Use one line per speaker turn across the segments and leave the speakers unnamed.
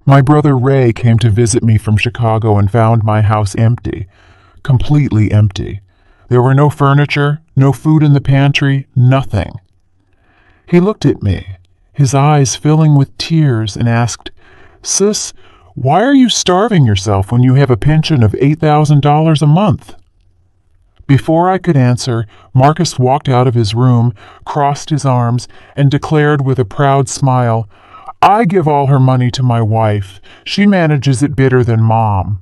My brother Ray came to visit me from Chicago and found my house empty, completely empty. There were no furniture, no food in the pantry, nothing. He looked at me, his eyes filling with tears, and asked, "Sis, why are you starving yourself when you have a pension of $8,000 a month?" Before I could answer, Marcus walked out of his room, crossed his arms, and declared with a proud smile, "I give all her money to my wife. She manages it better than Mom."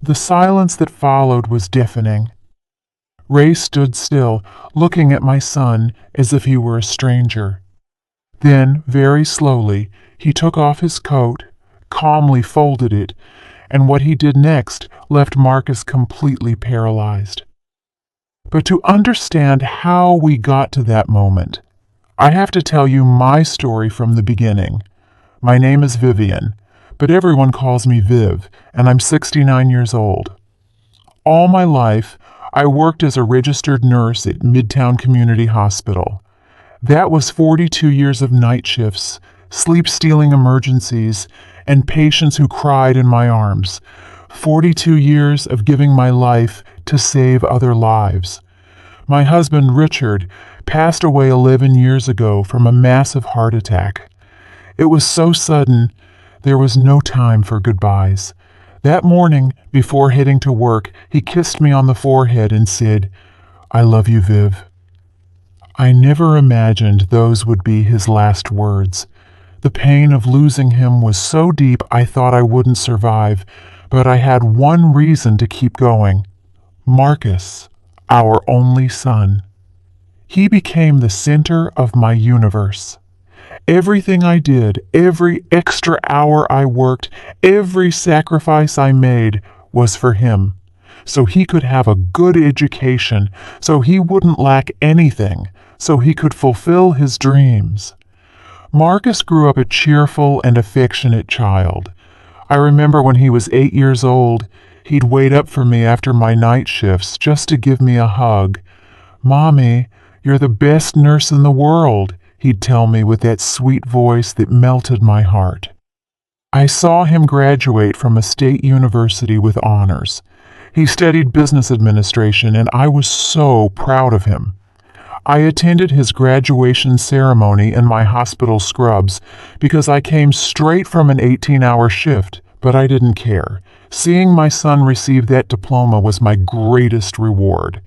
The silence that followed was deafening. Ray stood still, looking at my son as if he were a stranger. Then, very slowly, he took off his coat, calmly folded it, and what he did next left Marcus completely paralyzed. But to understand how we got to that moment, I have to tell you my story from the beginning. My name is Vivian, but everyone calls me Viv, and I'm 69 years old. All my life, I worked as a registered nurse at Midtown Community Hospital. That was 42 years of night shifts, sleep-stealing emergencies, and patients who cried in my arms. 42 years of giving my life to save other lives. My husband, Richard, passed away 11 years ago from a massive heart attack. It was so sudden, there was no time for goodbyes. That morning, before heading to work, he kissed me on the forehead and said, "I love you, Viv." I never imagined those would be his last words. The pain of losing him was so deep I thought I wouldn't survive, but I had one reason to keep going. Marcus, our only son. He became the center of my universe. Everything I did, every extra hour I worked, every sacrifice I made was for him, so he could have a good education, so he wouldn't lack anything, so he could fulfill his dreams. Marcus grew up a cheerful and affectionate child. I remember when he was 8 years old, he'd wait up for me after my night shifts just to give me a hug. "Mommy, you're the best nurse in the world," he'd tell me with that sweet voice that melted my heart. I saw him graduate from a state university with honors. He studied business administration, and I was so proud of him. I attended his graduation ceremony in my hospital scrubs because I came straight from an 18-hour shift, but I didn't care. Seeing my son receive that diploma was my greatest reward.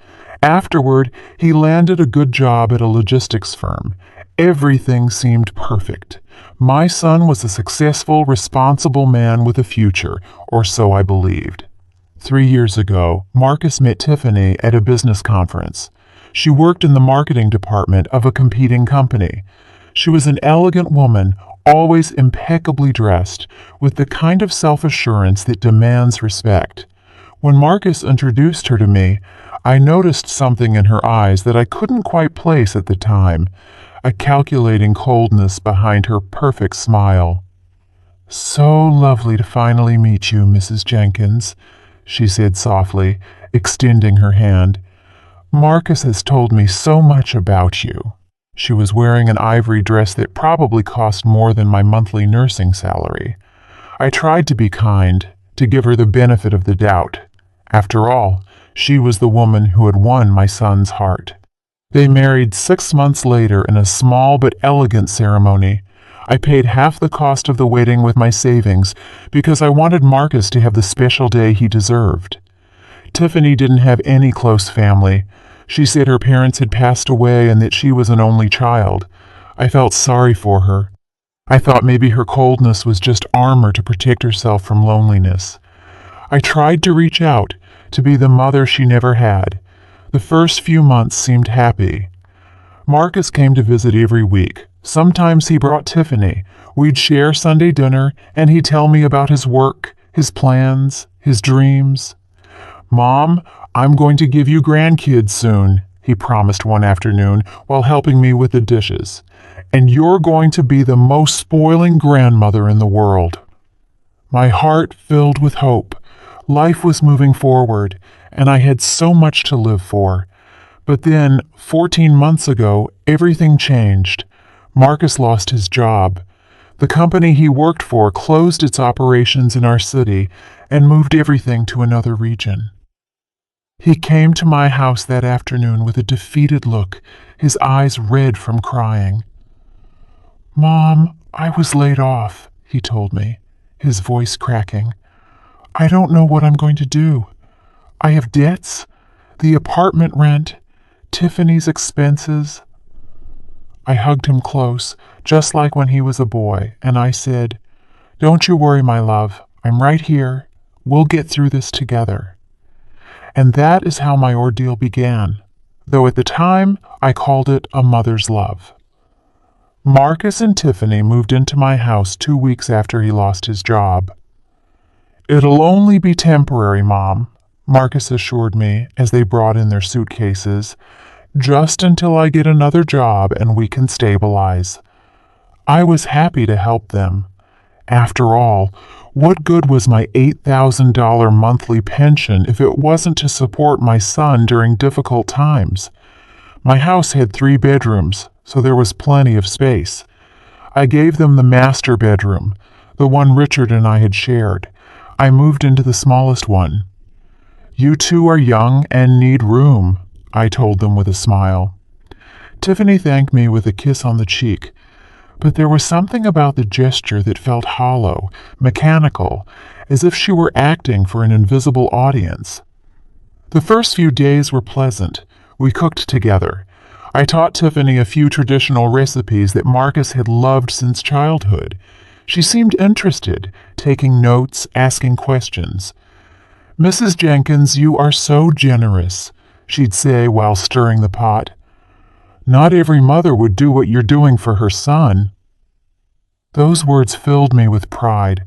Afterward, he landed a good job at a logistics firm. Everything seemed perfect. My son was a successful, responsible man with a future, or so I believed. 3 years ago, Marcus met Tiffany at a business conference. She worked in the marketing department of a competing company. She was an elegant woman, always impeccably dressed, with the kind of self-assurance that demands respect. When Marcus introduced her to me, I noticed something in her eyes that I couldn't quite place at the time, a calculating coldness behind her perfect smile. "So lovely to finally meet you, Mrs. Jenkins," she said softly, extending her hand. "Marcus has told me so much about you." She was wearing an ivory dress that probably cost more than my monthly nursing salary. I tried to be kind, to give her the benefit of the doubt. After all, she was the woman who had won my son's heart. They married 6 months later in a small but elegant ceremony. I paid half the cost of the wedding with my savings because I wanted Marcus to have the special day he deserved. Tiffany didn't have any close family. She said her parents had passed away and that she was an only child. I felt sorry for her. I thought maybe her coldness was just armor to protect herself from loneliness. I tried to reach out, to be the mother she never had. The first few months seemed happy. Marcus came to visit every week. Sometimes he brought Tiffany. We'd share Sunday dinner, and he'd tell me about his work, his plans, his dreams. "Mom, I'm going to give you grandkids soon," he promised one afternoon while helping me with the dishes. "And you're going to be the most spoiling grandmother in the world." My heart filled with hope. Life was moving forward, and I had so much to live for. But then, 14 months ago, everything changed. Marcus lost his job. The company he worked for closed its operations in our city and moved everything to another region. He came to my house that afternoon with a defeated look, his eyes red from crying. "Mom, I was laid off," he told me, his voice cracking. "I don't know what I'm going to do. I have debts, the apartment rent, Tiffany's expenses." I hugged him close, just like when he was a boy, and I said, "Don't you worry, my love. I'm right here. We'll get through this together." And that is how my ordeal began, though at the time I called it a mother's love. Marcus and Tiffany moved into my house 2 weeks after he lost his job. "It'll only be temporary, Mom," Marcus assured me as they brought in their suitcases, "just until I get another job and we can stabilize." I was happy to help them. After all, what good was my $8,000 monthly pension if it wasn't to support my son during difficult times? My house had 3 bedrooms, so there was plenty of space. I gave them the master bedroom, the one Richard and I had shared. I moved into the smallest one. "You two are young and need room," I told them with a smile. Tiffany thanked me with a kiss on the cheek, but there was something about the gesture that felt hollow, mechanical, as if she were acting for an invisible audience. The first few days were pleasant. We cooked together. I taught Tiffany a few traditional recipes that Marcus had loved since childhood. She seemed interested, taking notes, asking questions. "Mrs. Jenkins, you are so generous," she'd say while stirring the pot. "Not every mother would do what you're doing for her son." Those words filled me with pride.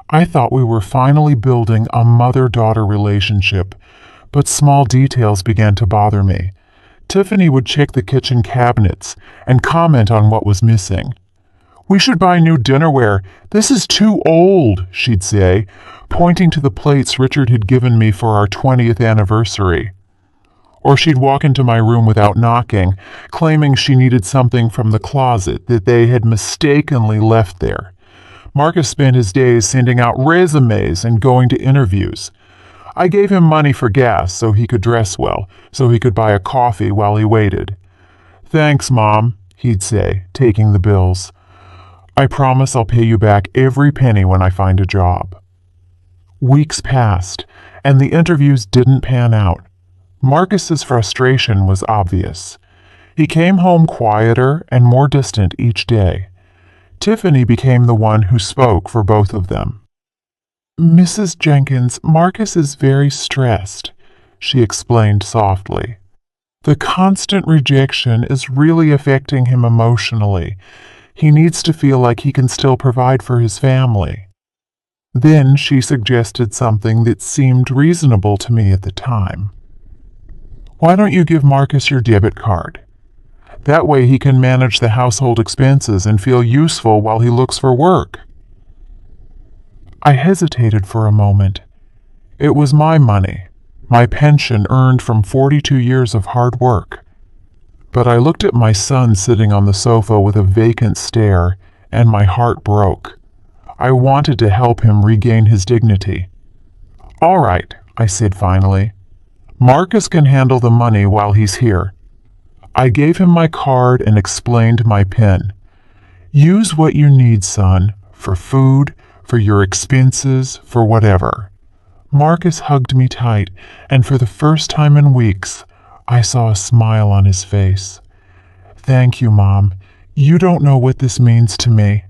I thought we were finally building a mother-daughter relationship, but small details began to bother me. Tiffany would check the kitchen cabinets and comment on what was missing. "We should buy new dinnerware. This is too old," she'd say, pointing to the plates Richard had given me for our 20th anniversary. Or she'd walk into my room without knocking, claiming she needed something from the closet that they had mistakenly left there. Marcus spent his days sending out resumes and going to interviews. I gave him money for gas so he could dress well, so he could buy a coffee while he waited. "Thanks, Mom," he'd say, taking the bills. "I promise I'll pay you back every penny when I find a job." Weeks passed, and the interviews didn't pan out. Marcus's frustration was obvious. He came home quieter and more distant each day. Tiffany became the one who spoke for both of them. "Mrs. Jenkins, Marcus is very stressed," she explained softly. "The constant rejection is really affecting him emotionally. He needs to feel like he can still provide for his family." Then she suggested something that seemed reasonable to me at the time. "Why don't you give Marcus your debit card? That way he can manage the household expenses and feel useful while he looks for work." I hesitated for a moment. It was my money, my pension earned from 42 years of hard work. But I looked at my son sitting on the sofa with a vacant stare, and my heart broke. I wanted to help him regain his dignity. "All right," I said finally. "Marcus can handle the money while he's here." I gave him my card and explained my PIN. "Use what you need, son, for food, for your expenses, for whatever." Marcus hugged me tight, and for the first time in weeks, I saw a smile on his face. "Thank you, Mom. You don't know what this means to me."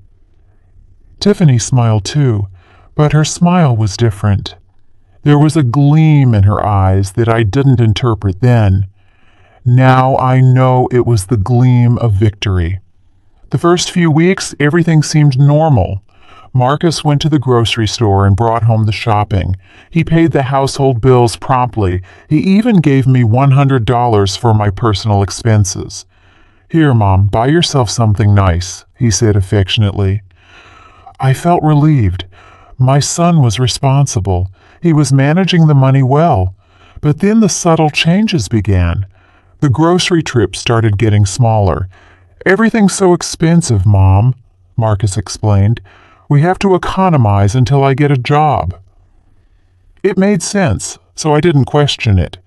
Tiffany smiled too, but her smile was different. There was a gleam in her eyes that I didn't interpret then. Now I know it was the gleam of victory. The first few weeks, everything seemed normal. Marcus went to the grocery store and brought home the shopping. He paid the household bills promptly. He even gave me $100 for my personal expenses. "Here, Mom, buy yourself something nice," he said affectionately. I felt relieved. My son was responsible. He was managing the money well. But then the subtle changes began. The grocery trips started getting smaller. "Everything's so expensive, Mom." Marcus explained. "We have to economize until I get a job." It made sense, so I didn't question it.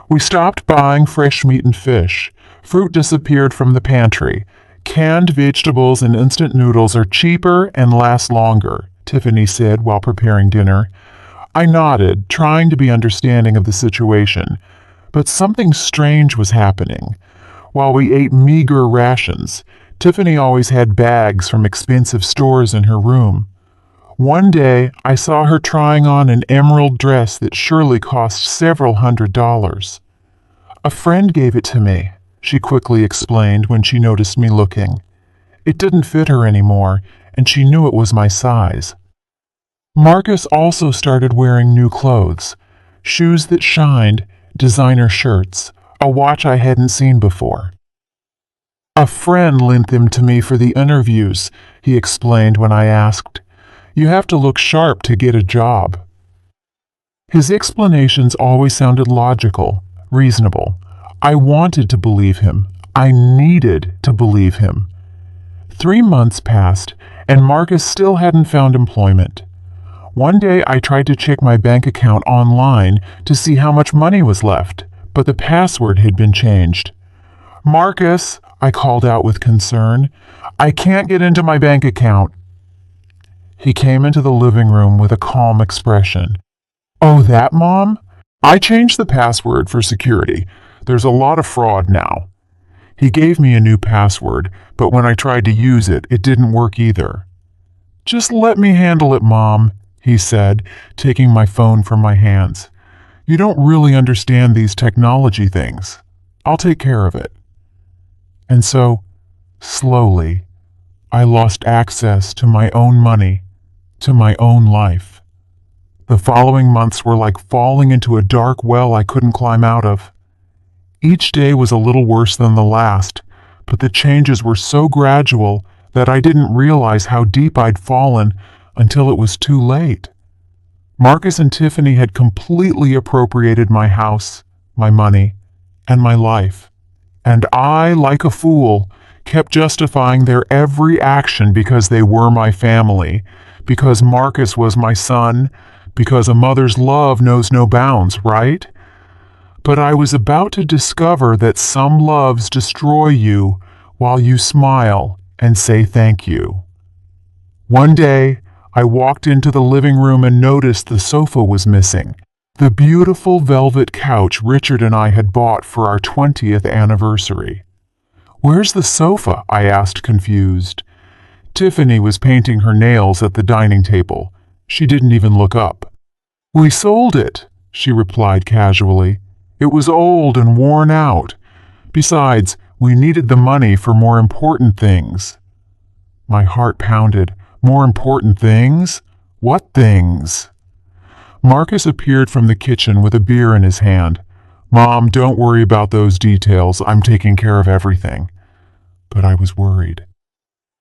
We stopped buying fresh meat and fish. Fruit disappeared from the pantry. "Canned vegetables and instant noodles are cheaper and last longer," Tiffany said while preparing dinner. I nodded, trying to be understanding of the situation. But something strange was happening. While we ate meager rations, Tiffany always had bags from expensive stores in her room. One day, I saw her trying on an emerald dress that surely cost several $100s. "A friend gave it to me," she quickly explained when she noticed me looking. It didn't fit her anymore, and she knew it was my size. Marcus also started wearing new clothes, shoes that shined, designer shirts, a watch I hadn't seen before. "A friend lent them to me for the interviews," he explained when I asked. "You have to look sharp to get a job." His explanations always sounded logical, reasonable. I wanted to believe him. I needed to believe him. 3 months passed, and Marcus still hadn't found employment. One day I tried to check my bank account online to see how much money was left, but the password had been changed. "Marcus," I called out with concern, "I can't get into my bank account." He came into the living room with a calm expression. "Oh, that, Mom? I changed the password for security. There's a lot of fraud now." He gave me a new password, but when I tried to use it, it didn't work either. "Just let me handle it, Mom," he said, taking my phone from my hands. "You don't really understand these technology things. I'll take care of it." And so, slowly, I lost access to my own money, to my own life. The following months were like falling into a dark well I couldn't climb out of. Each day was a little worse than the last, but the changes were so gradual that I didn't realize how deep I'd fallen until it was too late. Marcus and Tiffany had completely appropriated my house, my money, and my life. And I, like a fool, kept justifying their every action because they were my family, because Marcus was my son, because a mother's love knows no bounds, right? But I was about to discover that some loves destroy you while you smile and say thank you. One day, I walked into the living room and noticed the sofa was missing. The beautiful velvet couch Richard and I had bought for our 20th anniversary. "Where's the sofa?" I asked, confused. Tiffany was painting her nails at the dining table. She didn't even look up. "We sold it," she replied casually. "It was old and worn out. Besides, we needed the money for more important things." My heart pounded. More important things? What things? Marcus appeared from the kitchen with a beer in his hand. "Mom, don't worry about those details. I'm taking care of everything." But I was worried.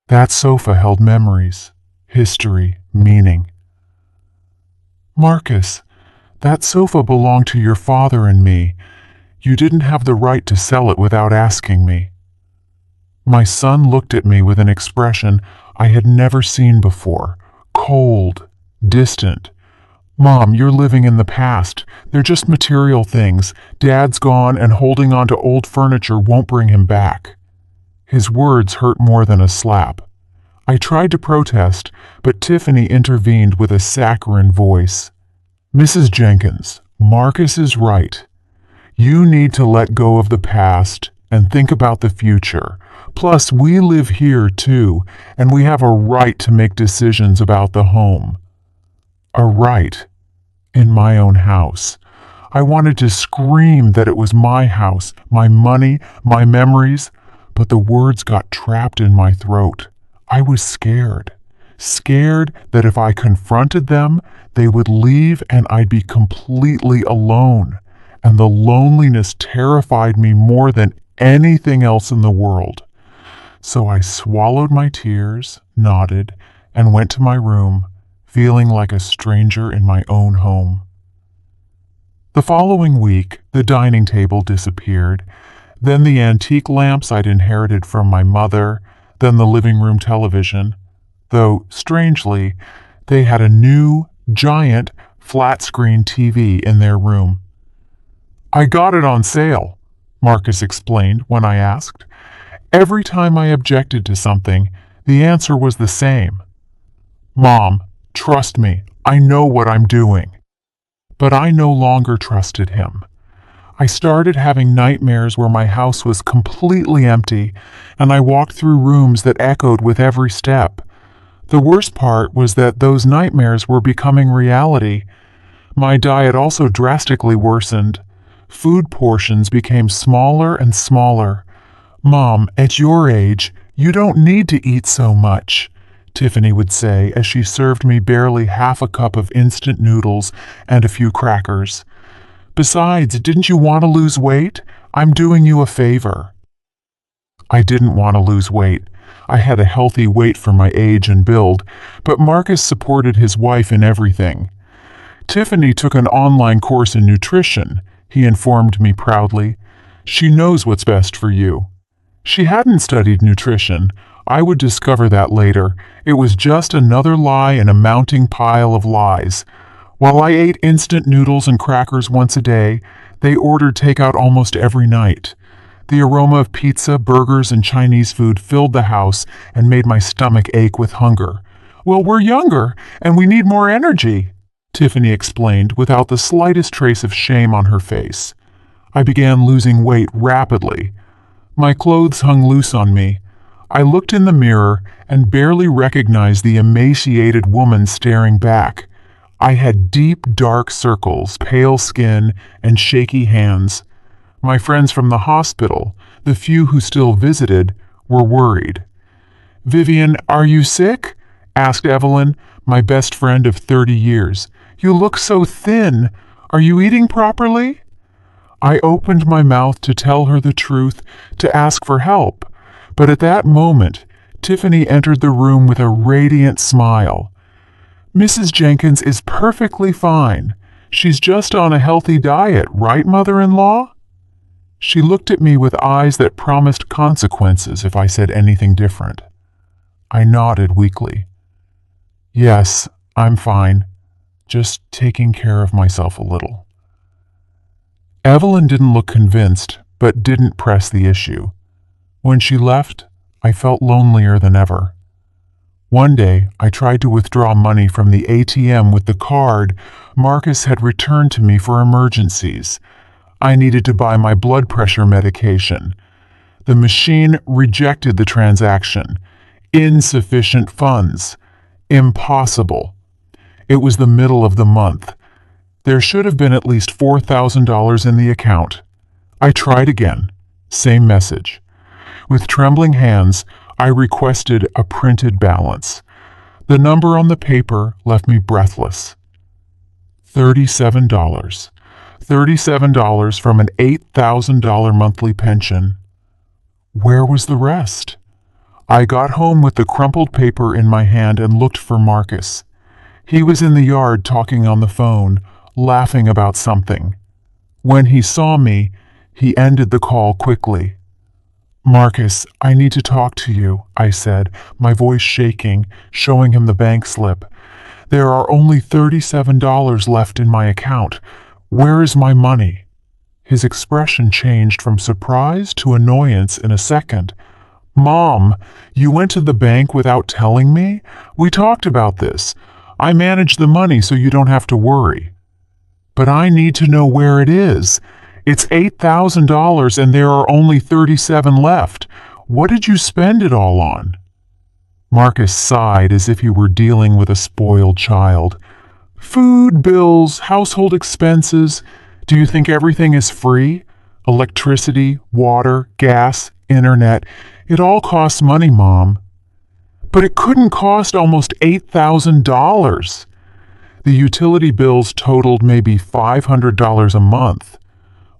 That sofa held memories, history, meaning. "Marcus, that sofa belonged to your father and me. You didn't have the right to sell it without asking me." My son looked at me with an expression I had never seen before, cold, distant. "Mom, you're living in the past. They're just material things. Dad's gone, and holding on to old furniture won't bring him back." His words hurt more than a slap. I tried to protest, but Tiffany intervened with a saccharine voice. "Mrs. Jenkins, Marcus is right. You need to let go of the past and think about the future. Plus, we live here too, and we have a right to make decisions about the home. A right in my own house." I wanted to scream that it was my house, my money, my memories, but the words got trapped in my throat. I was scared. Scared that if I confronted them, they would leave and I'd be completely alone. And the loneliness terrified me more than anything else in the world. So I swallowed my tears, nodded, and went to my room, feeling like a stranger in my own home. The following week, the dining table disappeared, then the antique lamps I'd inherited from my mother, then the living room television. though, strangely, they had a new, giant, flat-screen TV in their room. "I got it on sale," Marcus explained when I asked. Every time I objected to something, the answer was the same. "Mom, trust me, I know what I'm doing." But I no longer trusted him. I started having nightmares where my house was completely empty, and I walked through rooms that echoed with every step. The worst part was that those nightmares were becoming reality. My diet also drastically worsened. Food portions became smaller and smaller. "Mom, at your age, you don't need to eat so much," Tiffany would say as she served me barely half a cup of instant noodles and a few crackers. "Besides, didn't you want to lose weight? I'm doing you a favor." I didn't want to lose weight. I had a healthy weight for my age and build, but Marcus supported his wife in everything. "Tiffany took an online course in nutrition," he informed me proudly. "She knows what's best for you." She hadn't studied nutrition. I would discover that later. It was just another lie in a mounting pile of lies. While I ate instant noodles and crackers once a day, they ordered takeout almost every night. The aroma of pizza, burgers, and Chinese food filled the house and made my stomach ache with hunger. "Well, we're younger, and we need more energy," Tiffany explained without the slightest trace of shame on her face. I began losing weight rapidly. My clothes hung loose on me. I looked in the mirror and barely recognized the emaciated woman staring back. I had deep, dark circles, pale skin, and shaky hands. My friends from the hospital, the few who still visited, were worried. "Vivian, are you sick?" asked Evelyn, my best friend of 30 years. "You look so thin. Are you eating properly?" I opened my mouth to tell her the truth, to ask for help, but at that moment, Tiffany entered the room with a radiant smile. "Mrs. Jenkins is perfectly fine. She's just on a healthy diet, right, mother-in-law?" She looked at me with eyes that promised consequences if I said anything different. I nodded weakly. "Yes, I'm fine. Just taking care of myself a little." Evelyn didn't look convinced, but didn't press the issue. When she left, I felt lonelier than ever. One day, I tried to withdraw money from the ATM with the card Marcus had returned to me for emergencies. I needed to buy my blood pressure medication. The machine rejected the transaction. Insufficient funds. Impossible. It was the middle of the month. There should have been at least $4,000 in the account. I tried again. Same message. With trembling hands, I requested a printed balance. The number on the paper left me breathless. $37. $37 from an $8,000 monthly pension. Where was the rest? I got home with the crumpled paper in my hand and looked for Marcus. He was in the yard talking on the phone, laughing about something. When he saw me, he ended the call quickly. "Marcus, I need to talk to you," I said, my voice shaking, showing him the bank slip. "There are only $37 left in my account. Where is my money?" His expression changed from surprise to annoyance in a second. "Mom, you went to the bank without telling me? We talked about this. I managed the money so you don't have to worry." "But I need to know where it is. It's $8,000 and there are only 37 left. What did you spend it all on?" Marcus sighed as if he were dealing with a spoiled child. "Food, bills, household expenses. Do you think everything is free? Electricity, water, gas, internet. It all costs money, Mom." "But it couldn't cost almost $8,000. The utility bills totaled maybe $500 a month.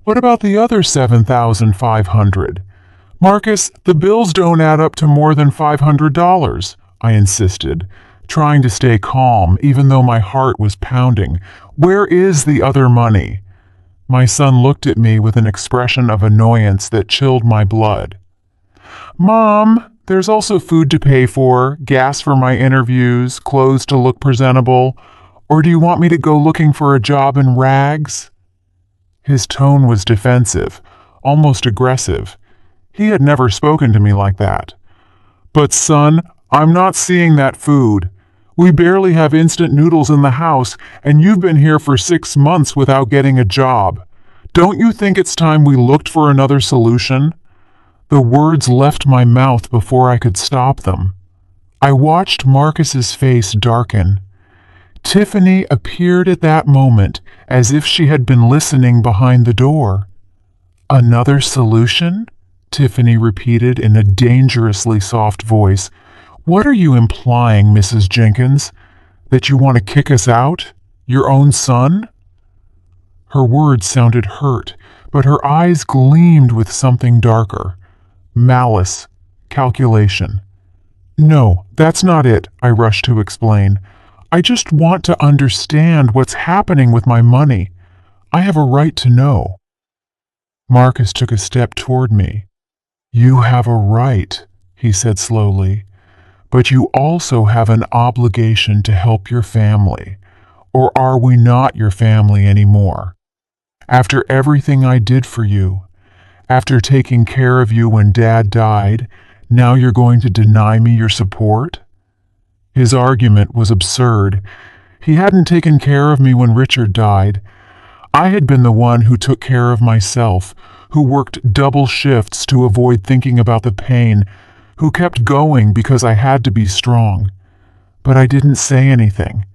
What about the other $7,500? Marcus, the bills don't add up to more than $500, I insisted, trying to stay calm even though my heart was pounding. Where is the other money? My son looked at me with an expression of annoyance that chilled my blood. "Mom," There's also food to pay for, gas for my interviews, clothes to look presentable. Or do you want me to go looking for a job in rags?" His tone was defensive, almost aggressive. He had never spoken to me like that. "But son, I'm not seeing that food. We barely have instant noodles in the house, and you've been here for 6 months without getting a job. Don't you think it's time we looked for another solution?" The words left my mouth before I could stop them. I watched Marcus's face darken. Tiffany appeared at that moment as if she had been listening behind the door. "Another solution?" Tiffany repeated in a dangerously soft voice. "What are you implying, Mrs. Jenkins? That you want to kick us out? Your own son?" Her words sounded hurt, but her eyes gleamed with something darker. Malice. Calculation. "No, that's not it," I rushed to explain. "I just want to understand what's happening with my money. I have a right to know." Marcus took a step toward me. "You have a right," he said slowly, "but you also have an obligation to help your family. Or are we not your family anymore? After everything I did for you, after taking care of you when Dad died, now you're going to deny me your support?" His argument was absurd. He hadn't taken care of me when Richard died. I had been the one who took care of myself, who worked double shifts to avoid thinking about the pain, who kept going because I had to be strong. But I didn't say anything.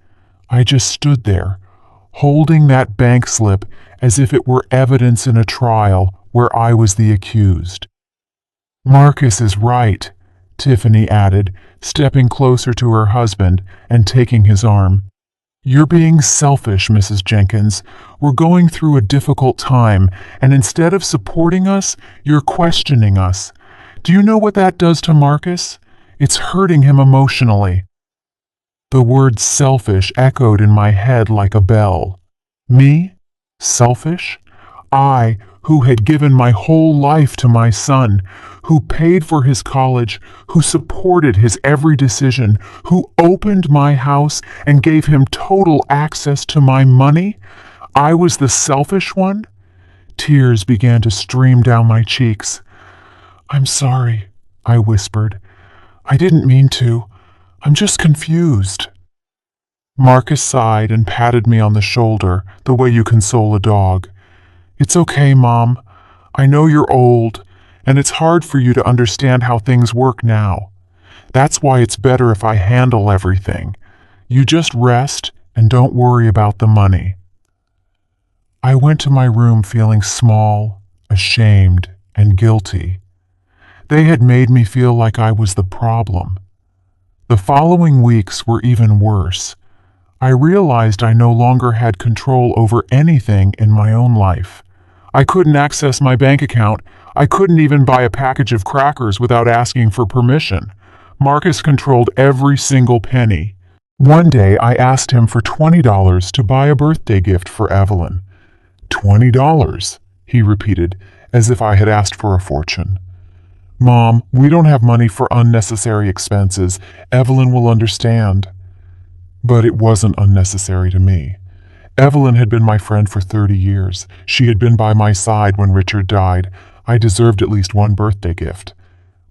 I just stood there, holding that bank slip as if it were evidence in a trial where I was the accused. "Marcus is right," Tiffany added, stepping closer to her husband and taking his arm. "You're being selfish, Mrs. Jenkins. We're going through a difficult time, and instead of supporting us, you're questioning us. Do you know what that does to Marcus? It's hurting him emotionally." The word selfish echoed in my head like a bell. Me? Selfish? I, who had given my whole life to my son, who paid for his college, who supported his every decision, who opened my house and gave him total access to my money? I was the selfish one? Tears began to stream down my cheeks. "I'm sorry," I whispered. "I didn't mean to. I'm just confused." Marcus sighed and patted me on the shoulder, the way you console a dog. "It's okay, Mom. I know you're old, and it's hard for you to understand how things work now. That's why it's better if I handle everything. You just rest and don't worry about the money." I went to my room feeling small, ashamed, and guilty. They had made me feel like I was the problem. The following weeks were even worse. I realized I no longer had control over anything in my own life. I couldn't access my bank account. I couldn't even buy a package of crackers without asking for permission. Marcus controlled every single penny. One day I asked him for $20 to buy a birthday gift for Evelyn. $20, he repeated, as if I had asked for a fortune. "Mom, we don't have money for unnecessary expenses. Evelyn will understand." But it wasn't unnecessary to me. Evelyn had been my friend for 30 years. She had been by my side when Richard died. I deserved at least one birthday gift.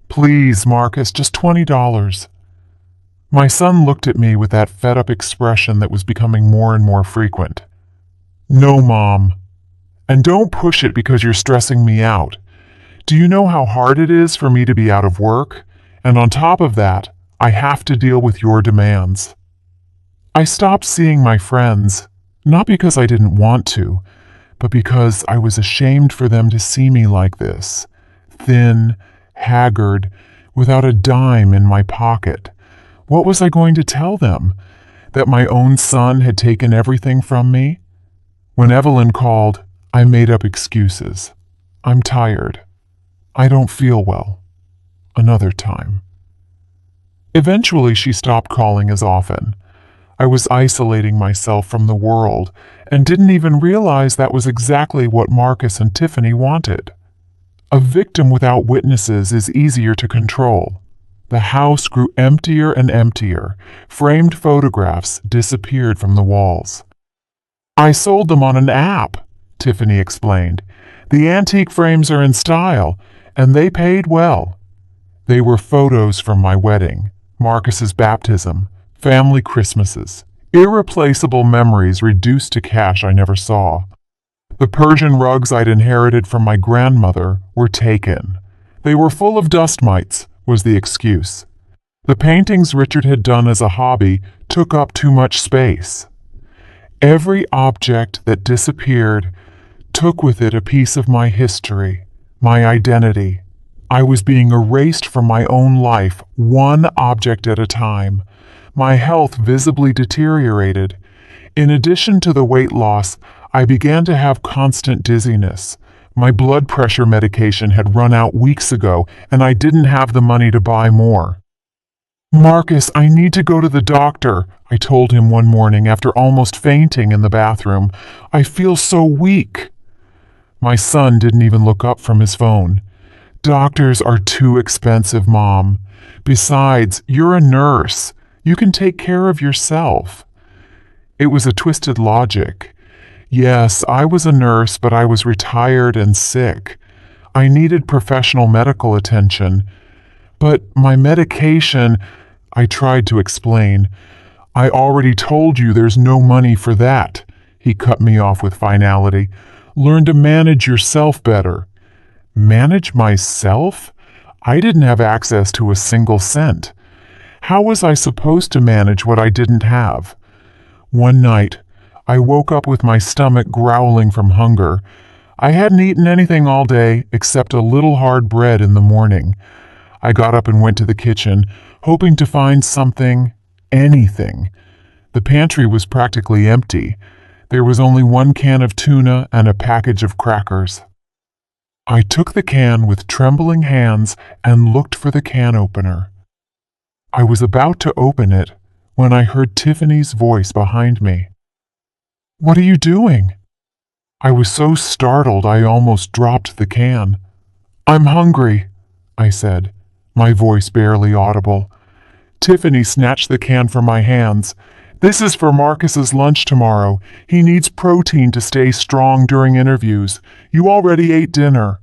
"Please, Marcus, just $20. My son looked at me with that fed-up expression that was becoming more and more frequent. "No, Mom. And don't push it because you're stressing me out. Do you know how hard it is for me to be out of work? And on top of that, I have to deal with your demands." I stopped seeing my friends, not because I didn't want to, but because I was ashamed for them to see me like this, thin, haggard, without a dime in my pocket. What was I going to tell them? That my own son had taken everything from me? When Evelyn called, I made up excuses. "I'm tired. I don't feel well. Another time." Eventually, she stopped calling as often. I was isolating myself from the world and didn't even realize that was exactly what Marcus and Tiffany wanted. A victim without witnesses is easier to control. The house grew emptier and emptier. Framed photographs disappeared from the walls. "I sold them on an app," Tiffany explained. "The antique frames are in style, and they paid well." They were photos from my wedding, Marcus's baptism, family Christmases, irreplaceable memories reduced to cash I never saw. The Persian rugs I'd inherited from my grandmother were taken. They were full of dust mites, was the excuse. The paintings Richard had done as a hobby took up too much space. Every object that disappeared took with it a piece of my history, my identity. I was being erased from my own life, one object at a time. My health visibly deteriorated. In addition to the weight loss, I began to have constant dizziness. My blood pressure medication had run out weeks ago, and I didn't have the money to buy more. "Marcus, I need to go to the doctor," I told him one morning after almost fainting in the bathroom. "I feel so weak." My son didn't even look up from his phone. "Doctors are too expensive, Mom. Besides, you're a nurse. You can take care of yourself." It was a twisted logic. Yes, I was a nurse, but I was retired and sick. I needed professional medical attention. "But my medication," I tried to explain. "I already told you there's no money for that," he cut me off with finality. "Learn to manage yourself better." Manage myself? I didn't have access to a single cent. How was I supposed to manage what I didn't have? One night, I woke up with my stomach growling from hunger. I hadn't eaten anything all day except a little hard bread in the morning. I got up and went to the kitchen, hoping to find something, anything. The pantry was practically empty. There was only one can of tuna and a package of crackers. I took the can with trembling hands and looked for the can opener. I was about to open it when I heard Tiffany's voice behind me. "What are you doing?" I was so startled I almost dropped the can. "I'm hungry," I said, my voice barely audible. Tiffany snatched the can from my hands. "This is for Marcus's lunch tomorrow. He needs protein to stay strong during interviews. You already ate dinner."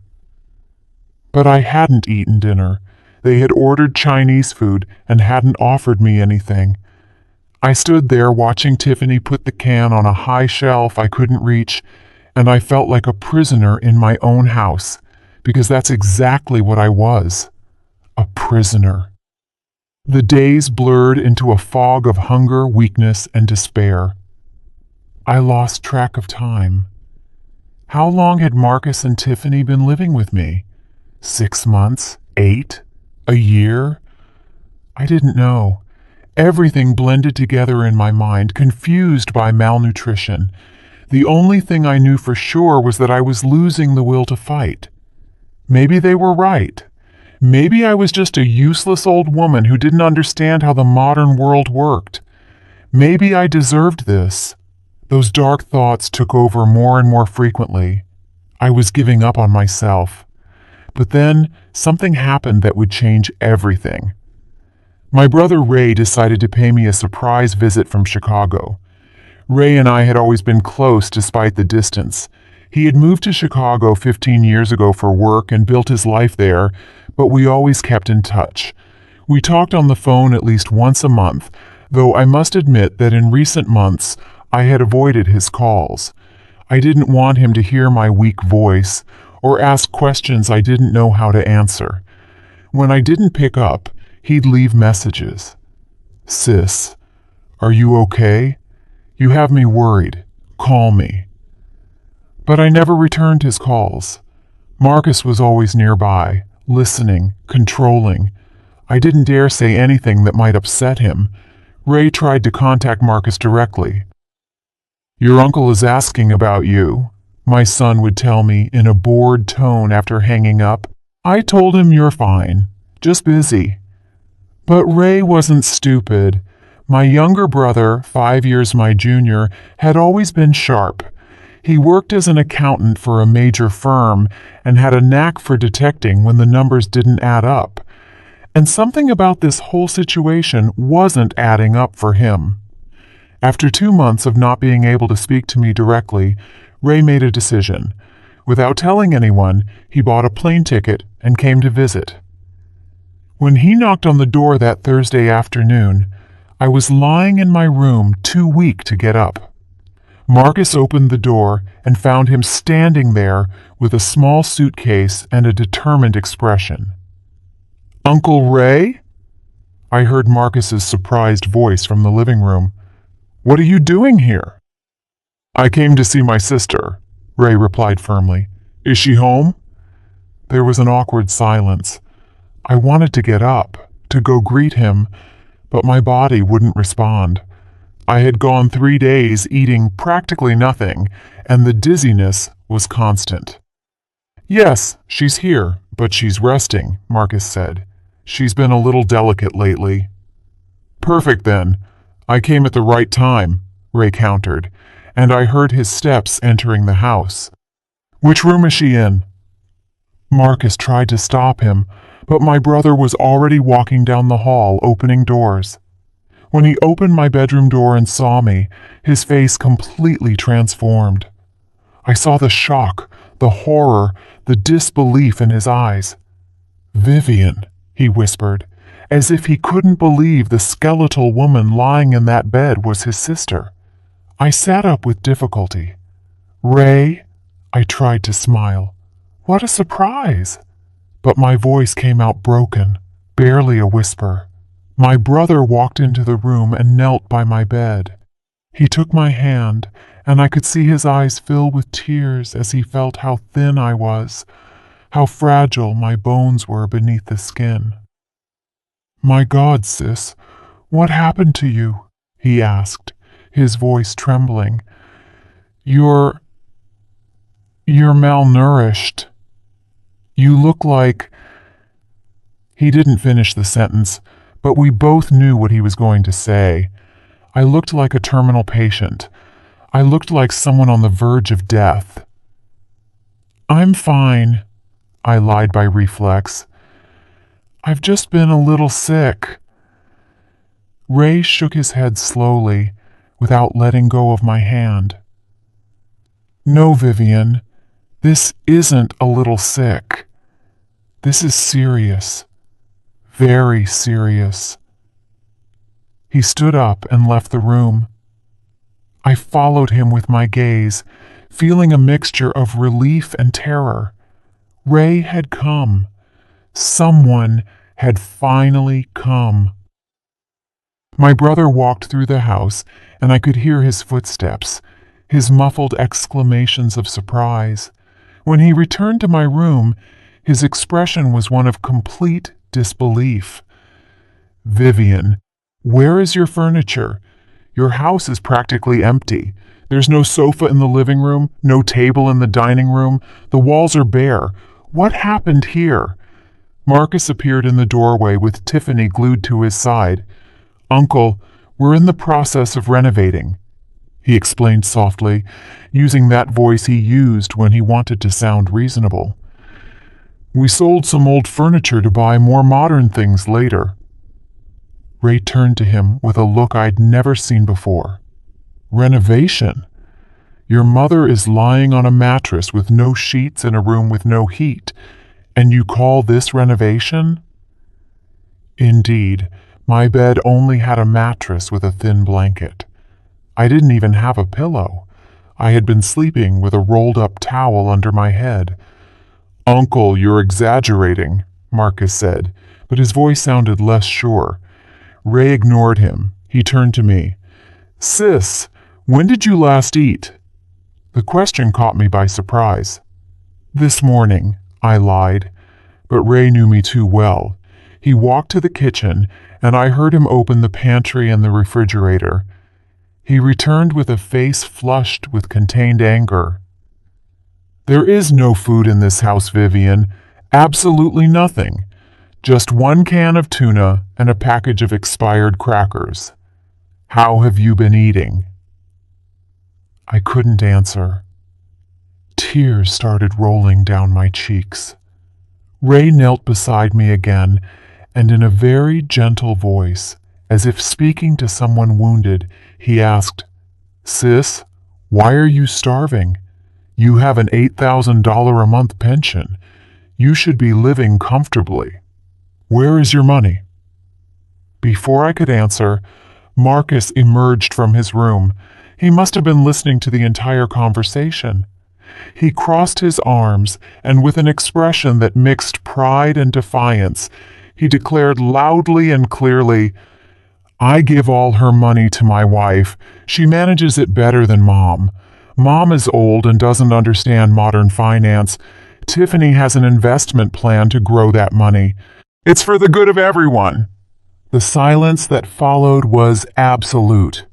But I hadn't eaten dinner. They had ordered Chinese food and hadn't offered me anything. I stood there watching Tiffany put the can on a high shelf I couldn't reach, and I felt like a prisoner in my own house, because that's exactly what I was, a prisoner. The days blurred into a fog of hunger, weakness, and despair. I lost track of time. How long had Marcus and Tiffany been living with me? 6 months? 8? A year? I didn't know. Everything blended together in my mind, confused by malnutrition. The only thing I knew for sure was that I was losing the will to fight. Maybe they were right. Maybe I was just a useless old woman who didn't understand how the modern world worked. Maybe I deserved this. Those dark thoughts took over more and more frequently. I was giving up on myself. But then something happened that would change everything. My brother Ray decided to pay me a surprise visit from Chicago. Ray and I had always been close despite the distance. He had moved to Chicago 15 years ago for work and built his life there, but we always kept in touch. We talked on the phone at least once a month, though I must admit that in recent months I had avoided his calls. I didn't want him to hear my weak voice or ask questions I didn't know how to answer. When I didn't pick up, he'd leave messages. "Sis, are you okay? You have me worried. Call me." But I never returned his calls. Marcus was always nearby, listening, controlling. I didn't dare say anything that might upset him. Ray tried to contact Marcus directly. "Your uncle is asking about you," my son would tell me in a bored tone after hanging up. "I told him you're fine, just busy." But Ray wasn't stupid. My younger brother, 5 years my junior, had always been sharp. He worked as an accountant for a major firm and had a knack for detecting when the numbers didn't add up. And something about this whole situation wasn't adding up for him. After 2 months of not being able to speak to me directly, Ray made a decision. Without telling anyone, he bought a plane ticket and came to visit. When he knocked on the door that Thursday afternoon, I was lying in my room too weak to get up. Marcus opened the door and found him standing there with a small suitcase and a determined expression. "Uncle Ray?" I heard Marcus's surprised voice from the living room. "What are you doing here?" "I came to see my sister," Ray replied firmly. "Is she home?" There was an awkward silence. I wanted to get up, to go greet him, but my body wouldn't respond. I had gone 3 days eating practically nothing, and the dizziness was constant. "Yes, she's here, but she's resting," Marcus said. "She's been a little delicate lately." "Perfect then. I came at the right time," Ray countered, and I heard his steps entering the house. "Which room is she in?" Marcus tried to stop him, but my brother was already walking down the hall, opening doors. When he opened my bedroom door and saw me, his face completely transformed. I saw the shock, the horror, the disbelief in his eyes. "Vivian," he whispered, as if he couldn't believe the skeletal woman lying in that bed was his sister. I sat up with difficulty. "Ray?" I tried to smile. "What a surprise!" But my voice came out broken, barely a whisper. My brother walked into the room and knelt by my bed. He took my hand, and I could see his eyes fill with tears as he felt how thin I was, how fragile my bones were beneath the skin. "My God, sis, what happened to you?" he asked, his voice trembling. You're malnourished. You look like..." He didn't finish the sentence, but we both knew what he was going to say. I looked like a terminal patient. I looked like someone on the verge of death. "I'm fine," I lied by reflex. "I've just been a little sick." Ray shook his head slowly, without letting go of my hand. "No, Vivian, this isn't a little sick. This is serious. Very serious." He stood up and left the room. I followed him with my gaze, feeling a mixture of relief and terror. Ray had come. Someone had finally come. My brother walked through the house, and I could hear his footsteps, his muffled exclamations of surprise. When he returned to my room, his expression was one of complete disbelief. "Vivian, where is your furniture? Your house is practically empty. There's no sofa in the living room, no table in the dining room. The walls are bare. What happened here?" Marcus appeared in the doorway with Tiffany glued to his side. "Uncle, we're in the process of renovating," he explained softly, using that voice he used when he wanted to sound reasonable. "We sold some old furniture to buy more modern things later." Ray turned to him with a look I'd never seen before. "Renovation? Your mother is lying on a mattress with no sheets in a room with no heat, and you call this renovation?" Indeed, my bed only had a mattress with a thin blanket. I didn't even have a pillow. I had been sleeping with a rolled-up towel under my head. "Uncle, you're exaggerating," Marcus said, but his voice sounded less sure. Ray ignored him. He turned to me. "Sis, when did you last eat?" The question caught me by surprise. "This morning," I lied, but Ray knew me too well. He walked to the kitchen, and I heard him open the pantry and the refrigerator. He returned with a face flushed with contained anger. "There is no food in this house, Vivian. Absolutely nothing. Just 1 can of tuna and a package of expired crackers. How have you been eating?" I couldn't answer. Tears started rolling down my cheeks. Ray knelt beside me again, and in a very gentle voice, as if speaking to someone wounded, he asked, "Sis, why are you starving? You have an $8,000 a month pension. You should be living comfortably. Where is your money?" Before I could answer, Marcus emerged from his room. He must have been listening to the entire conversation. He crossed his arms, and with an expression that mixed pride and defiance, he declared loudly and clearly, "I give all her money to my wife. She manages it better than Mom. Mom is old and doesn't understand modern finance. Tiffany has an investment plan to grow that money. It's for the good of everyone." The silence that followed was absolute.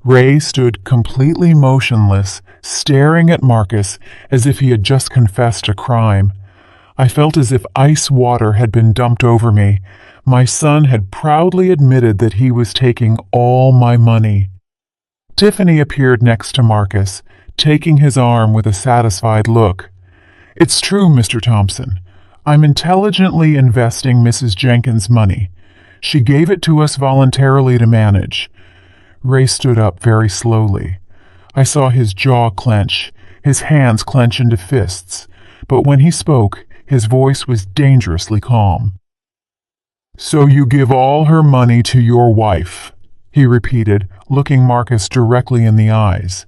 Ray stood completely motionless, staring at Marcus as if he had just confessed a crime. I felt as if ice water had been dumped over me. My son had proudly admitted that he was taking all my money. Tiffany appeared next to Marcus, taking his arm with a satisfied look. "It's true, Mr. Thompson. I'm intelligently investing Mrs. Jenkins' money. She gave it to us voluntarily to manage." Ray stood up very slowly. I saw his jaw clench, his hands clench into fists, but when he spoke, his voice was dangerously calm. "So you give all her money to your wife," he repeated, looking Marcus directly in the eyes.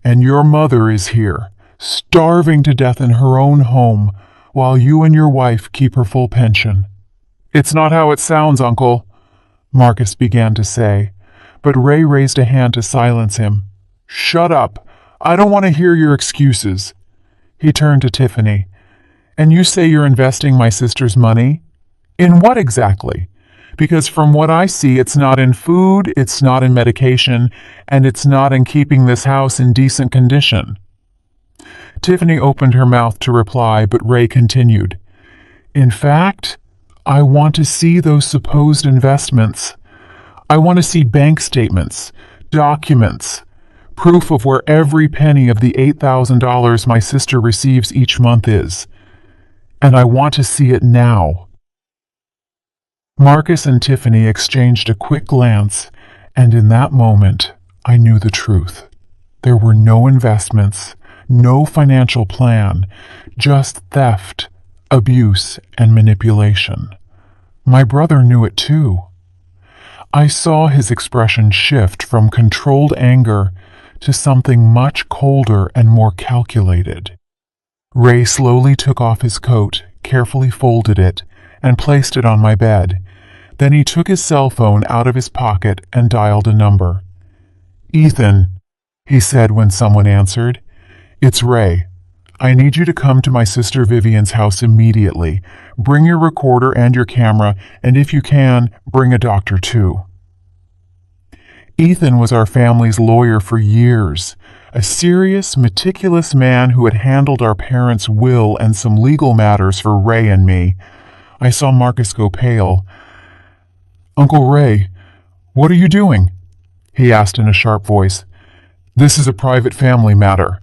"And your mother is here, starving to death in her own home, while you and your wife keep her full pension." "It's not how it sounds, Uncle," Marcus began to say, but Ray raised a hand to silence him. "Shut up. I don't want to hear your excuses." He turned to Tiffany. "And you say you're investing my sister's money? In what exactly? Because from what I see, it's not in food, it's not in medication, and it's not in keeping this house in decent condition." Tiffany opened her mouth to reply, but Ray continued. "In fact, I want to see those supposed investments. I want to see bank statements, documents, proof of where every penny of the $8,000 my sister receives each month is. And I want to see it now." Marcus and Tiffany exchanged a quick glance, and in that moment, I knew the truth. There were no investments, no financial plan, just theft, abuse, and manipulation. My brother knew it too. I saw his expression shift from controlled anger to something much colder and more calculated. Ray slowly took off his coat, carefully folded it, and placed it on my bed. Then he took his cell phone out of his pocket and dialed a number. "Ethan," he said when someone answered. "It's Ray. I need you to come to my sister Vivian's house immediately. Bring your recorder and your camera, and if you can, bring a doctor too." Ethan was our family's lawyer for years, a serious, meticulous man who had handled our parents' will and some legal matters for Ray and me. I saw Marcus go pale. "Uncle Ray, what are you doing?" he asked in a sharp voice. "This is a private family matter."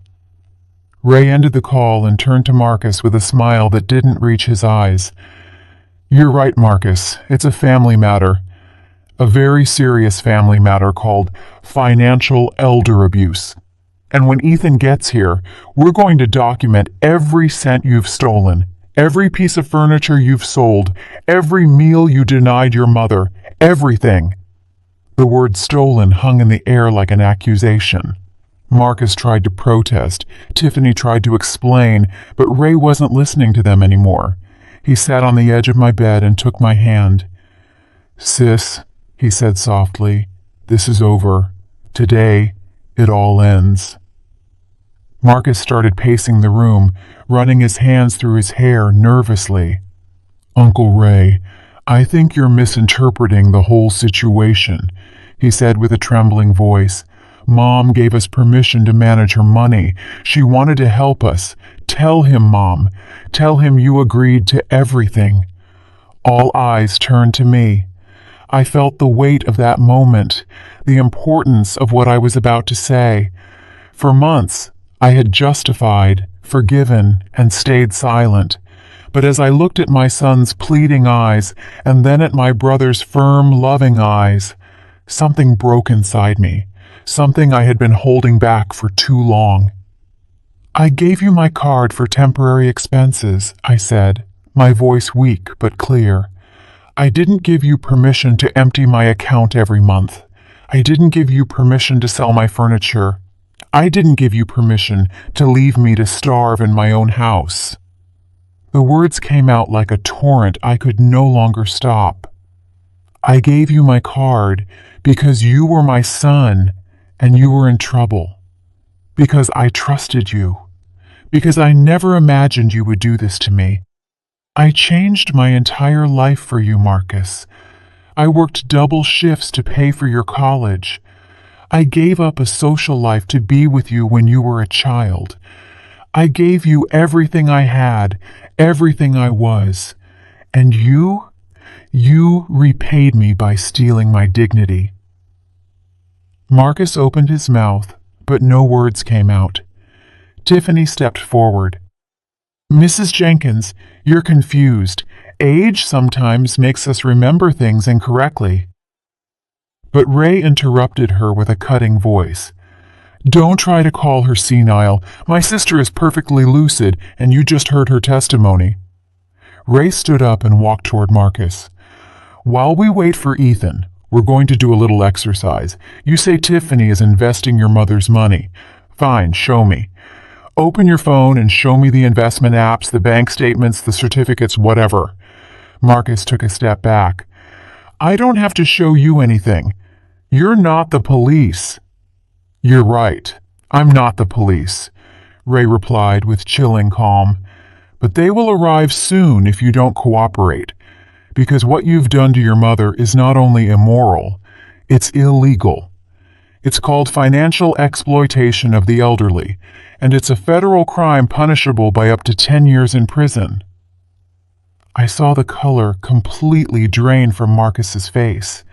Ray ended the call and turned to Marcus with a smile that didn't reach his eyes. "You're right, Marcus. It's a family matter. A very serious family matter called financial elder abuse. And when Ethan gets here, we're going to document every cent you've stolen, every piece of furniture you've sold, every meal you denied your mother, everything." The word stolen hung in the air like an accusation. Marcus tried to protest. Tiffany tried to explain, but Ray wasn't listening to them anymore. He sat on the edge of my bed and took my hand. "Sis," he said softly, "this is over. Today, it all ends." Marcus started pacing the room, running his hands through his hair nervously. "Uncle Ray, I think you're misinterpreting the whole situation," he said with a trembling voice. "Mom gave us permission to manage her money. She wanted to help us. Tell him, Mom. Tell him you agreed to everything." All eyes turned to me. I felt the weight of that moment, the importance of what I was about to say. For months, I had justified, forgiven, and stayed silent. But as I looked at my son's pleading eyes, and then at my brother's firm, loving eyes, something broke inside me, something I had been holding back for too long. "I gave you my card for temporary expenses," I said, my voice weak but clear. "I didn't give you permission to empty my account every month. I didn't give you permission to sell my furniture. I didn't give you permission to leave me to starve in my own house." The words came out like a torrent I could no longer stop. "I gave you my card because you were my son and you were in trouble. Because I trusted you. Because I never imagined you would do this to me. I changed my entire life for you, Marcus. I worked double shifts to pay for your college. I gave up a social life to be with you when you were a child. I gave you everything I had, everything I was. And you repaid me by stealing my dignity." Marcus opened his mouth, but no words came out. Tiffany stepped forward. "Mrs. Jenkins, you're confused. Age sometimes makes us remember things incorrectly." But Ray interrupted her with a cutting voice. "Don't try to call her senile. My sister is perfectly lucid, and you just heard her testimony." Ray stood up and walked toward Marcus. "While we wait for Ethan, we're going to do a little exercise. You say Tiffany is investing your mother's money. Fine, show me. Open your phone and show me the investment apps, the bank statements, the certificates, whatever." Marcus took a step back. "I don't have to show you anything. You're not the police." "You're right. I'm not the police," Ray replied with chilling calm. "But they will arrive soon if you don't cooperate. Because what you've done to your mother is not only immoral, it's illegal. It's called financial exploitation of the elderly, and it's a federal crime punishable by up to 10 years in prison." I saw the color completely drain from Marcus's face.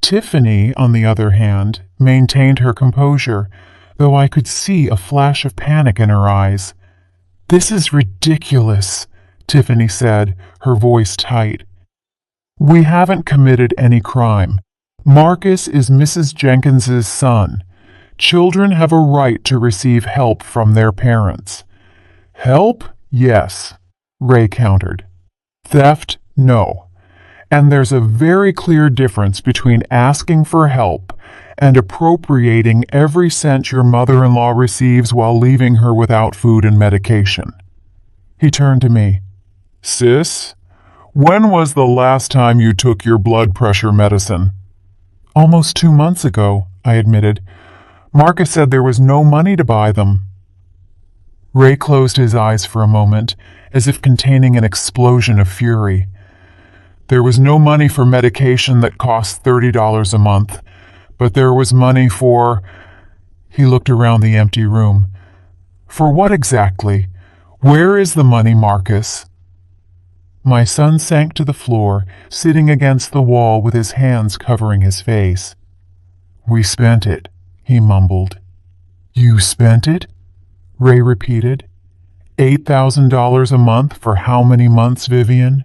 Tiffany, on the other hand, maintained her composure, though I could see a flash of panic in her eyes. "This is ridiculous," Tiffany said, her voice tight. "We haven't committed any crime. Marcus is Mrs. Jenkins's son. Children have a right to receive help from their parents." "Help? Yes," Ray countered. "Theft? No. And there's a very clear difference between asking for help and appropriating every cent your mother-in-law receives while leaving her without food and medication." He turned to me. "Sis, when was the last time you took your blood pressure medicine?" "Almost 2 months ago," I admitted. "Marcus said there was no money to buy them." Ray closed his eyes for a moment, as if containing an explosion of fury. "There was no money for medication that costs $30 a month, but there was money for—" He looked around the empty room. "For what exactly? Where is the money, Marcus?" My son sank to the floor, sitting against the wall with his hands covering his face. "We spent it," he mumbled. "You spent it?" Ray repeated. $8,000 a month for how many months, Vivian?"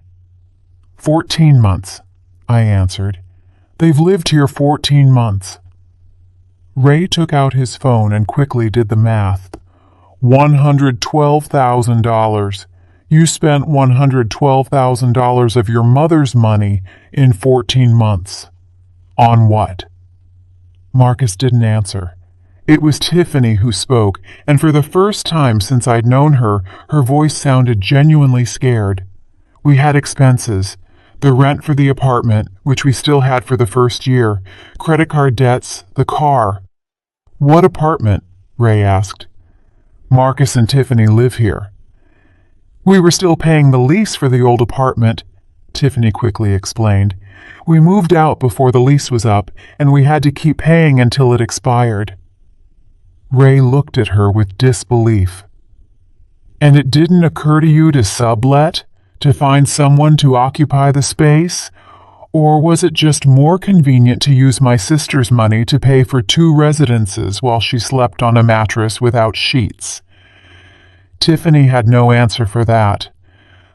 14 months, I answered. "They've lived here 14 months. Ray took out his phone and quickly did the math. $112,000. You spent $112,000 of your mother's money in 14 months. On what?" Marcus didn't answer. It was Tiffany who spoke, and for the first time since I'd known her, her voice sounded genuinely scared. "We had expenses. The rent for the apartment, which we still had for the first year, credit card debts, the car." "What apartment?" Ray asked. "Marcus and Tiffany live here." "We were still paying the lease for the old apartment," Tiffany quickly explained. "We moved out before the lease was up, and we had to keep paying until it expired." Ray looked at her with disbelief. "And it didn't occur to you to sublet? To find someone to occupy the space? Or was it just more convenient to use my sister's money to pay for 2 residences while she slept on a mattress without sheets?" Tiffany had no answer for that.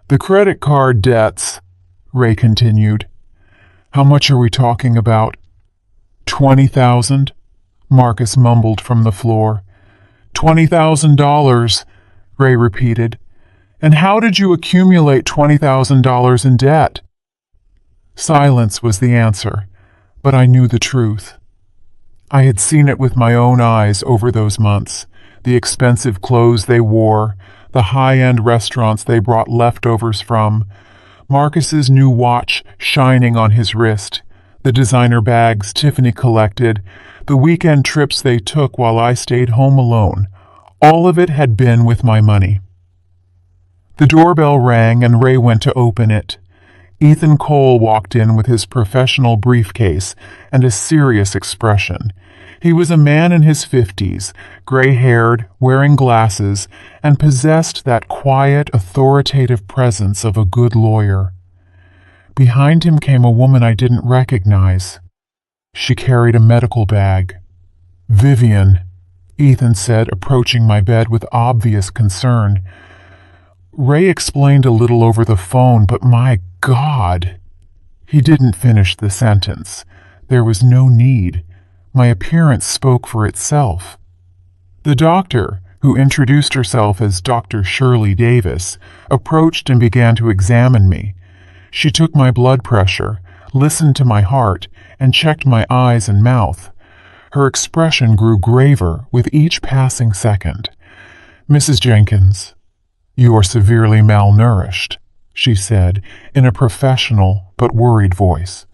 The credit card debts, Ray continued. How much are we talking about? 20,000, Marcus mumbled from the floor. $20,000, Ray repeated. And how did you accumulate $20,000 in debt? Silence was the answer, but I knew the truth. I had seen it with my own eyes over those months, the expensive clothes they wore, the high-end restaurants they brought leftovers from, Marcus's new watch shining on his wrist, the designer bags Tiffany collected, the weekend trips they took while I stayed home alone. All of it had been with my money. The doorbell rang and Ray went to open it. Ethan Cole walked in with his professional briefcase and a serious expression. He was a man in his 50s, gray-haired, wearing glasses, and possessed that quiet, authoritative presence of a good lawyer. Behind him came a woman I didn't recognize. She carried a medical bag. "Vivian," Ethan said, approaching my bed with obvious concern. Ray explained a little over the phone, but my God! He didn't finish the sentence. There was no need. My appearance spoke for itself. The doctor, who introduced herself as Dr. Shirley Davis, approached and began to examine me. She took my blood pressure, listened to my heart, and checked my eyes and mouth. Her expression grew graver with each passing second. "Mrs. Jenkins, you are severely malnourished," she said in a professional but worried voice.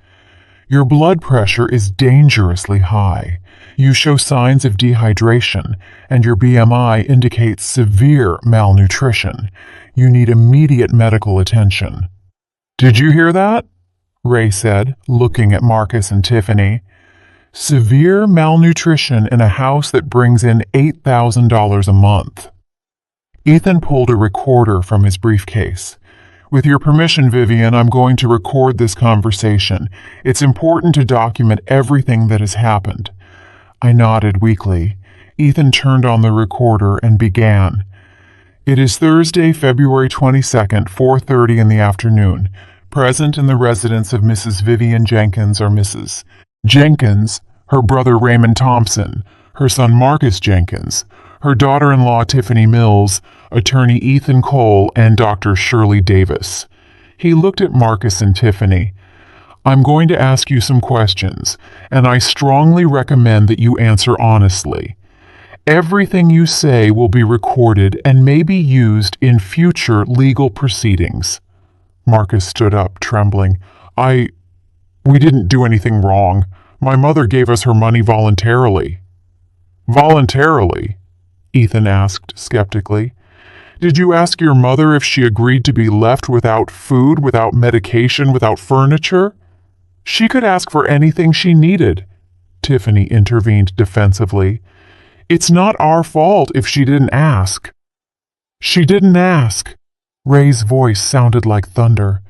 "Your blood pressure is dangerously high. You show signs of dehydration, and your BMI indicates severe malnutrition. You need immediate medical attention." "Did you hear that?" Ray said, looking at Marcus and Tiffany. "Severe malnutrition in a house that brings in $8,000 a month." Ethan pulled a recorder from his briefcase. "With your permission, Vivian, I'm going to record this conversation. It's important to document everything that has happened." I nodded weakly. Ethan turned on the recorder and began. "It is Thursday, February 22nd, 4:30 in the afternoon. Present in the residence of Mrs. Vivian Jenkins are Mrs. Jenkins, her brother Raymond Thompson, her son Marcus Jenkins, her daughter-in-law Tiffany Mills, attorney Ethan Cole, and Dr. Shirley Davis." He looked at Marcus and Tiffany. "I'm going to ask you some questions, and I strongly recommend that you answer honestly. Everything you say will be recorded and may be used in future legal proceedings." Marcus stood up, trembling. We didn't do anything wrong. My mother gave us her money voluntarily." "Voluntarily?" Ethan asked skeptically. "Did you ask your mother if she agreed to be left without food, without medication, without furniture?" "She could ask for anything she needed," Tiffany intervened defensively. "It's not our fault if she didn't ask." "She didn't ask." Ray's voice sounded like thunder.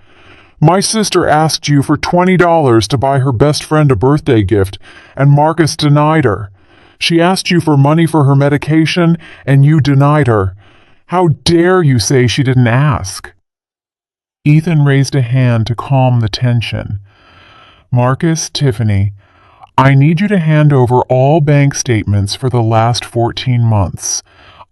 "My sister asked you for $20 to buy her best friend a birthday gift, and Marcus denied her. She asked you for money for her medication, and you denied her. How dare you say she didn't ask?" Ethan raised a hand to calm the tension. "Marcus, Tiffany, I need you to hand over all bank statements for the last 14 months.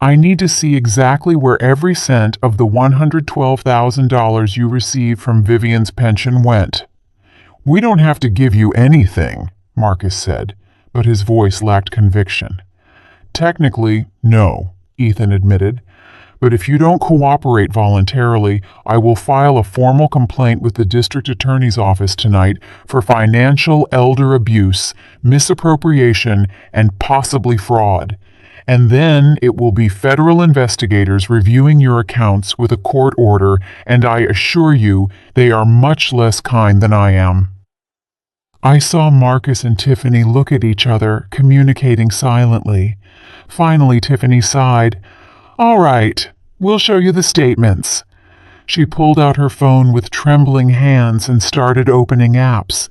I need to see exactly where every cent of the $112,000 you received from Vivian's pension went." "We don't have to give you anything," Marcus said, but his voice lacked conviction. "Technically, no," Ethan admitted. "But if you don't cooperate voluntarily, I will file a formal complaint with the district attorney's office tonight for financial elder abuse, misappropriation, and possibly fraud. And then it will be federal investigators reviewing your accounts with a court order, and I assure you they are much less kind than I am." I saw Marcus and Tiffany look at each other, communicating silently. Finally, Tiffany sighed. "All right, we'll show you the statements." She pulled out her phone with trembling hands and started opening apps.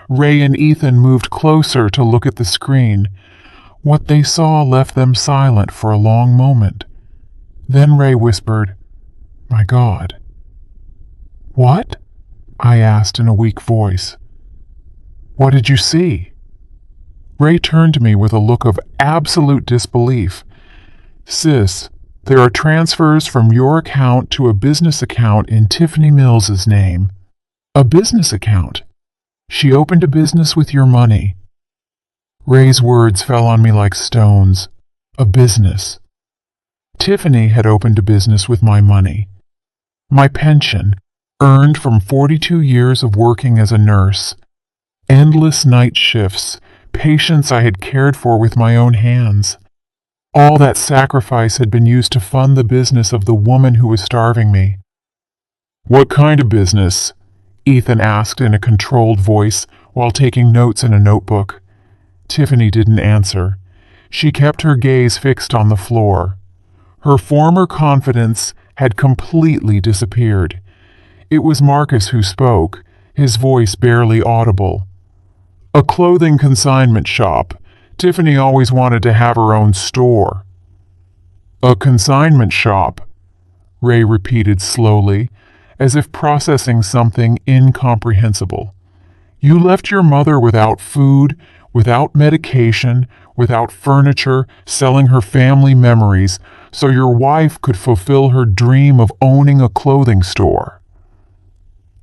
Ray and Ethan moved closer to look at the screen. What they saw left them silent for a long moment. Then Ray whispered, "My God." What? I asked in a weak voice. What did you see? Ray turned to me with a look of absolute disbelief. Sis, there are transfers from your account to a business account in Tiffany Mills's name. A business account. She opened a business with your money. Ray's words fell on me like stones. A business. Tiffany had opened a business with my money. My pension, earned from 42 years of working as a nurse. Endless night shifts, patients I had cared for with my own hands. All that sacrifice had been used to fund the business of the woman who was starving me. What kind of business? Ethan asked in a controlled voice while taking notes in a notebook. Tiffany didn't answer. She kept her gaze fixed on the floor. Her former confidence had completely disappeared. It was Marcus who spoke, his voice barely audible. A clothing consignment shop. Tiffany always wanted to have her own store. A consignment shop, Ray repeated slowly, as if processing something incomprehensible. You left your mother without food, without medication, without furniture, selling her family memories, so your wife could fulfill her dream of owning a clothing store.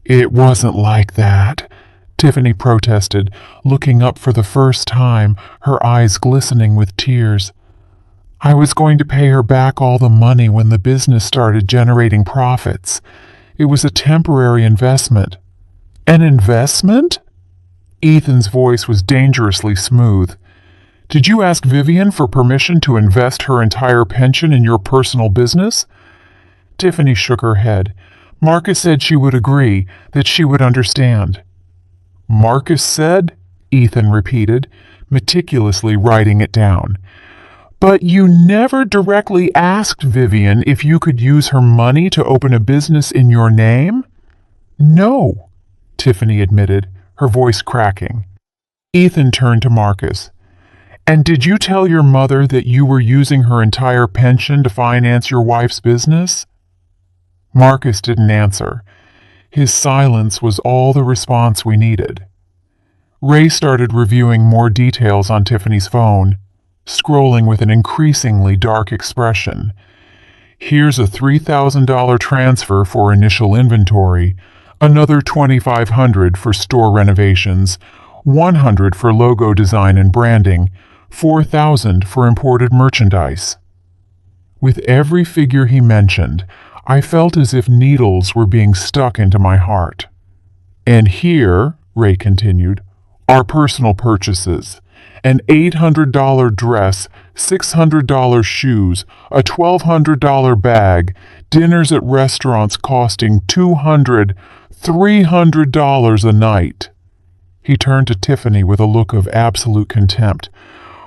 It wasn't like that, Tiffany protested, looking up for the first time, her eyes glistening with tears. I was going to pay her back all the money when the business started generating profits. It was a temporary investment. An investment? Ethan's voice was dangerously smooth. Did you ask Vivian for permission to invest her entire pension in your personal business? Tiffany shook her head. Marcus said she would agree, that she would understand. Marcus said? Ethan repeated, meticulously writing it down. But you never directly asked Vivian if you could use her money to open a business in your name? No, Tiffany admitted, her voice cracking. Ethan turned to Marcus. And did you tell your mother that you were using her entire pension to finance your wife's business? Marcus didn't answer. His silence was all the response we needed. Ray started reviewing more details on Tiffany's phone, scrolling with an increasingly dark expression. Here's a $3,000 transfer for initial inventory, another $2,500 for store renovations, $100 for logo design and branding, $4,000 for imported merchandise. With every figure he mentioned, I felt as if needles were being stuck into my heart. And here, Ray continued, are personal purchases. An $800 dress, $600 shoes, a $1,200 bag, dinners at restaurants costing $200, $300 a night. He turned to Tiffany with a look of absolute contempt.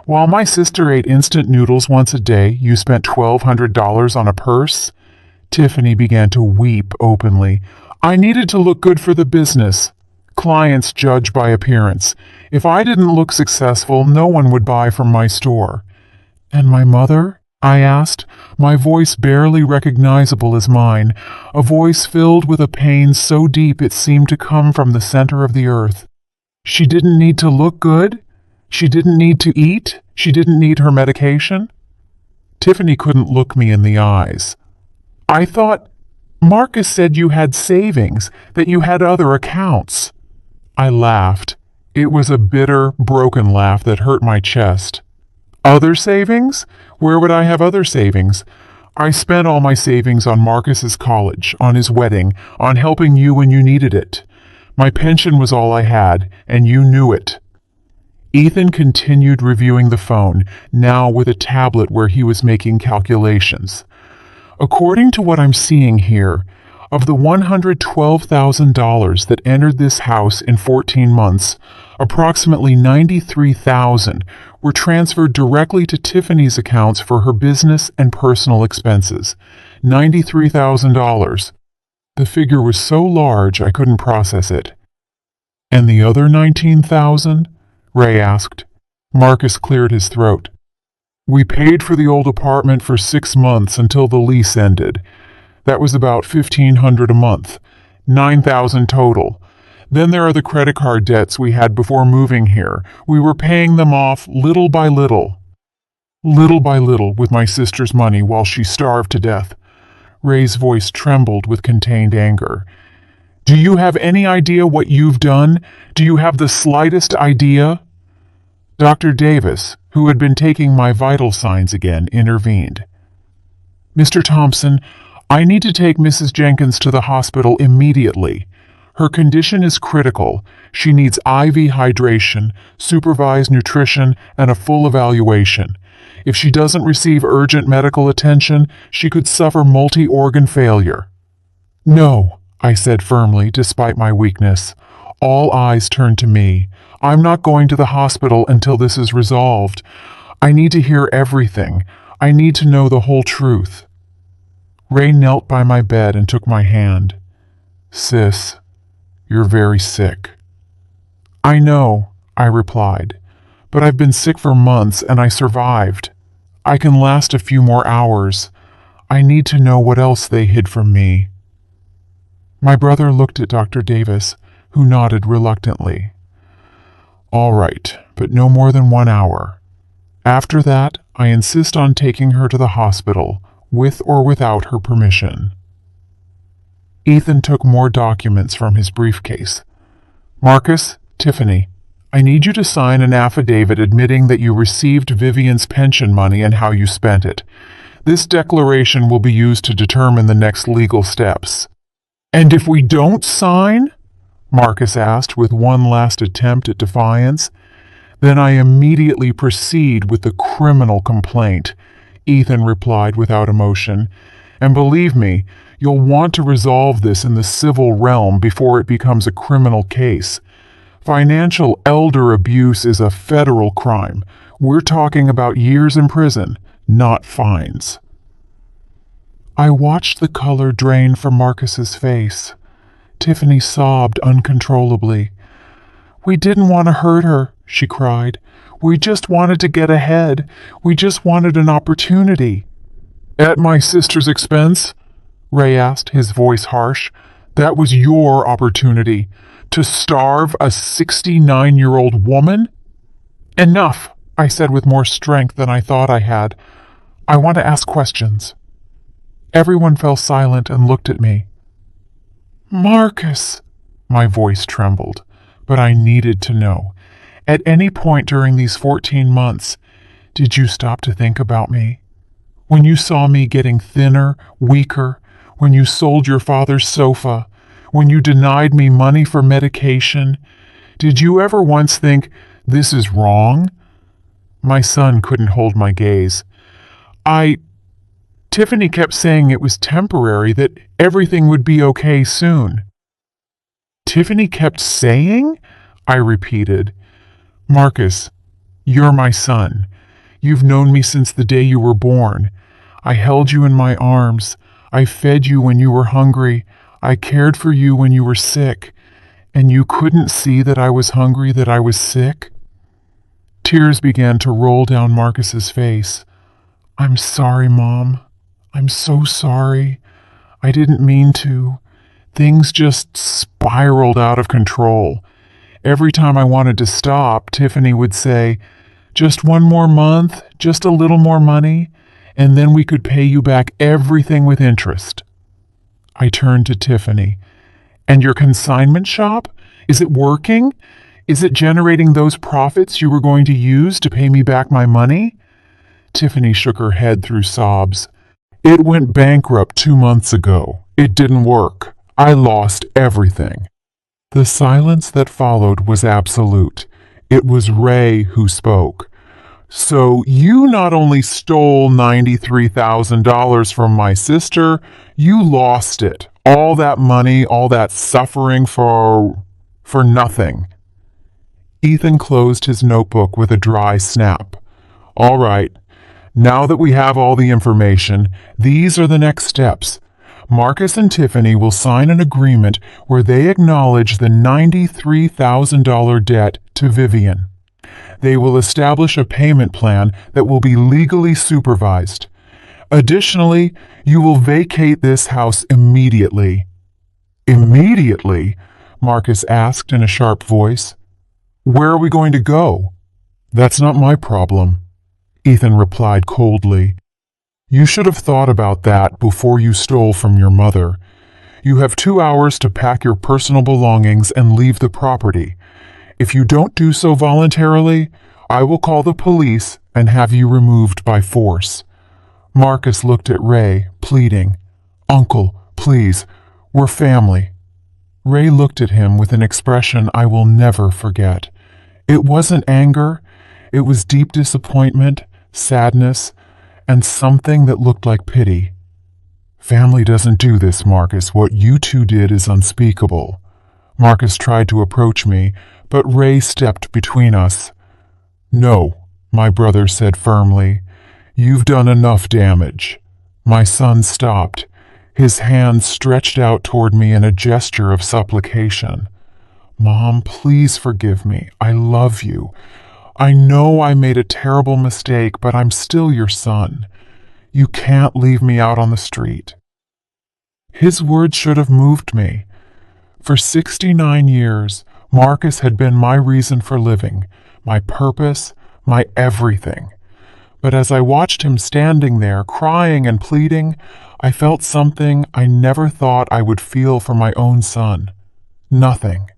While my sister ate instant noodles once a day, you spent $1,200 on a purse? Tiffany began to weep openly. I needed to look good for the business. Clients judge by appearance. If I didn't look successful, no one would buy from my store. And my mother? I asked, my voice barely recognizable as mine, a voice filled with a pain so deep it seemed to come from the center of the earth. She didn't need to look good? She didn't need to eat? She didn't need her medication? Tiffany couldn't look me in the eyes. I thought Marcus said you had savings, that you had other accounts. I laughed. It was a bitter, broken laugh that hurt my chest. Other savings? Where would I have other savings? I spent all my savings on Marcus's college, on his wedding, on helping you when you needed it. My pension was all I had, and you knew it. Ethan continued reviewing the phone, now with a tablet where he was making calculations. According to what I'm seeing here, of the $112,000 that entered this house in 14 months, approximately $93,000 were transferred directly to Tiffany's accounts for her business and personal expenses. $93,000. The figure was so large I couldn't process it. And the other $19,000? Ray asked. Marcus cleared his throat. We paid for the old apartment for 6 months until the lease ended. That was about $1,500 a month. $9,000 total. Then there are the credit card debts we had before moving here. We were paying them off little by little. Little by little with my sister's money while she starved to death. Ray's voice trembled with contained anger. Do you have any idea what you've done? Do you have the slightest idea? Dr. Davis, who had been taking my vital signs again, intervened. Mr. Thompson, I need to take Mrs. Jenkins to the hospital immediately. Her condition is critical. She needs IV hydration, supervised nutrition, and a full evaluation. If she doesn't receive urgent medical attention, she could suffer multi-organ failure. No, I said firmly, despite my weakness. All eyes turned to me. I'm not going to the hospital until this is resolved. I need to hear everything. I need to know the whole truth. Ray knelt by my bed and took my hand. Sis, you're very sick. I know, I replied, but I've been sick for months and I survived. I can last a few more hours. I need to know what else they hid from me. My brother looked at Dr. Davis, who nodded reluctantly. All right, but no more than 1 hour. After that, I insist on taking her to the hospital, with or without her permission. Ethan took more documents from his briefcase. Marcus, Tiffany, I need you to sign an affidavit admitting that you received Vivian's pension money and how you spent it. This declaration will be used to determine the next legal steps. And if we don't sign? Marcus asked with one last attempt at defiance. Then I immediately proceed with the criminal complaint, Ethan replied without emotion. And believe me, you'll want to resolve this in the civil realm before it becomes a criminal case. Financial elder abuse is a federal crime. We're talking about years in prison, not fines. I watched the color drain from Marcus's face. Tiffany sobbed uncontrollably. We didn't want to hurt her, she cried. We just wanted to get ahead. We just wanted an opportunity. At my sister's expense? Ray asked, his voice harsh. That was your opportunity. To starve a 69-year-old woman? Enough, I said with more strength than I thought I had. I want to ask questions. Everyone fell silent and looked at me. Marcus, my voice trembled, but I needed to know. At any point during these 14 months, did you stop to think about me? When you saw me getting thinner, weaker, when you sold your father's sofa, when you denied me money for medication, did you ever once think, this is wrong? My son couldn't hold my gaze. Tiffany kept saying it was temporary, that everything would be okay soon. Tiffany kept saying? I repeated. Marcus, you're my son. You've known me since the day you were born. I held you in my arms. I fed you when you were hungry. I cared for you when you were sick. And you couldn't see that I was hungry, that I was sick? Tears began to roll down Marcus's face. I'm sorry, Mom. I'm so sorry. I didn't mean to. Things just spiraled out of control. Every time I wanted to stop, Tiffany would say, just 1 more month, just a little more money, and then we could pay you back everything with interest. I turned to Tiffany. And your consignment shop? Is it working? Is it generating those profits you were going to use to pay me back my money? Tiffany shook her head through sobs. It went bankrupt 2 months ago. It didn't work. I lost everything. The silence that followed was absolute. It was Ray who spoke. So you not only stole $93,000 from my sister, you lost it. All that money, all that suffering for nothing. Ethan closed his notebook with a dry snap. All right. Now that we have all the information, these are the next steps. Marcus and Tiffany will sign an agreement where they acknowledge the $93,000 debt to Vivian. They will establish a payment plan that will be legally supervised. Additionally, you will vacate this house immediately. Immediately? Marcus asked in a sharp voice. Where are we going to go? That's not my problem, Ethan replied coldly. You should have thought about that before you stole from your mother. You have 2 hours to pack your personal belongings and leave the property. If you don't do so voluntarily, I will call the police and have you removed by force. Marcus looked at Ray, pleading. Uncle, please, we're family. Ray looked at him with an expression I will never forget. It wasn't anger, it was deep disappointment, sadness, and something that looked like pity. Family doesn't do this, Marcus. What you two did is unspeakable. Marcus tried to approach me, but Ray stepped between us. No, my brother said firmly. You've done enough damage. My son stopped, his hand stretched out toward me in a gesture of supplication. Mom, please forgive me. I love you. I know I made a terrible mistake, but I'm still your son. You can't leave me out on the street. His words should have moved me. For 69 years, Marcus had been my reason for living, my purpose, my everything. But as I watched him standing there, crying and pleading, I felt something I never thought I would feel for my own son. Nothing.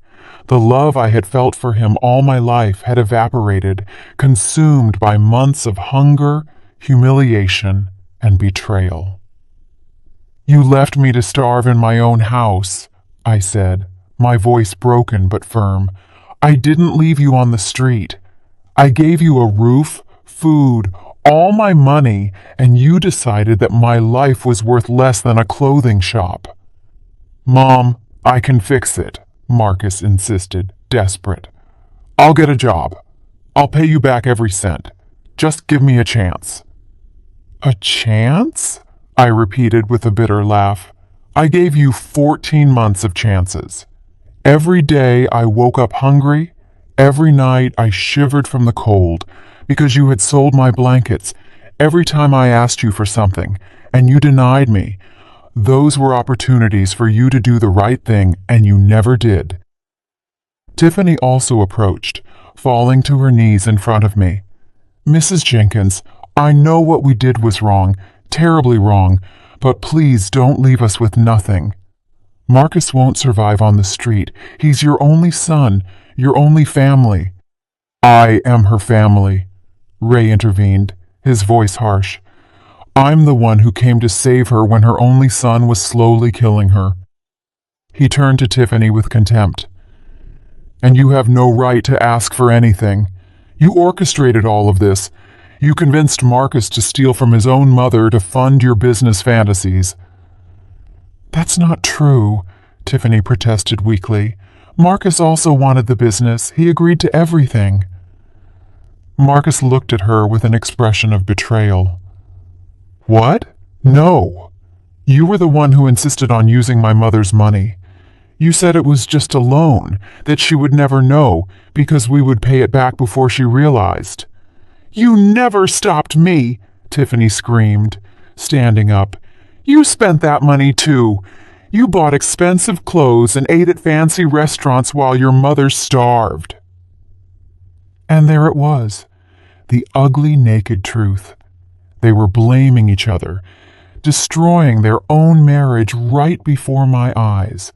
The love I had felt for him all my life had evaporated, consumed by months of hunger, humiliation, and betrayal. You left me to starve in my own house, I said, my voice broken but firm. I didn't leave you on the street. I gave you a roof, food, all my money, and you decided that my life was worth less than a clothing shop. Mom, I can fix it, Marcus insisted, desperate. I'll get a job. I'll pay you back every cent. Just give me a chance. A chance? I repeated with a bitter laugh. I gave you 14 months of chances. Every day I woke up hungry. Every night I shivered from the cold because you had sold my blankets every time I asked you for something, and you denied me. Those were opportunities for you to do the right thing, and you never did. Tiffany also approached, falling to her knees in front of me. Mrs. Jenkins, I know what we did was wrong, terribly wrong, but please don't leave us with nothing. Marcus won't survive on the street. He's your only son, your only family. I am her family, Ray intervened, his voice harsh. I'm the one who came to save her when her only son was slowly killing her. He turned to Tiffany with contempt. And you have no right to ask for anything. You orchestrated all of this. You convinced Marcus to steal from his own mother to fund your business fantasies. That's not true, Tiffany protested weakly. Marcus also wanted the business. He agreed to everything. Marcus looked at her with an expression of betrayal. What? No. You were the one who insisted on using my mother's money. You said it was just a loan, that she would never know, because we would pay it back before she realized. You never stopped me, Tiffany screamed, standing up. You spent that money too. You bought expensive clothes and ate at fancy restaurants while your mother starved. And there it was, the ugly, naked truth. They were blaming each other, destroying their own marriage right before my eyes.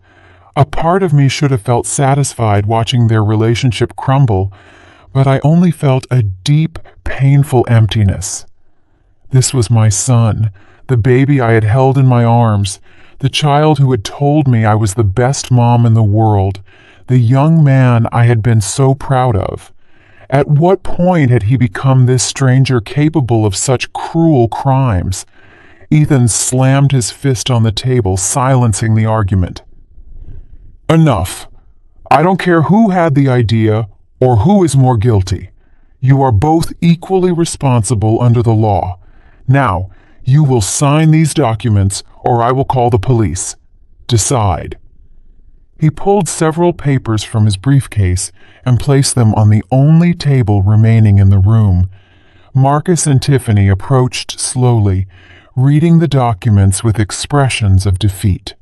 A part of me should have felt satisfied watching their relationship crumble, but I only felt a deep, painful emptiness. This was my son, the baby I had held in my arms, the child who had told me I was the best mom in the world, the young man I had been so proud of. At what point had he become this stranger capable of such cruel crimes? Ethan slammed his fist on the table, silencing the argument. Enough. I don't care who had the idea or who is more guilty. You are both equally responsible under the law. Now, you will sign these documents or I will call the police. Decide. He pulled several papers from his briefcase and placed them on the only table remaining in the room. Marcus and Tiffany approached slowly, reading the documents with expressions of defeat.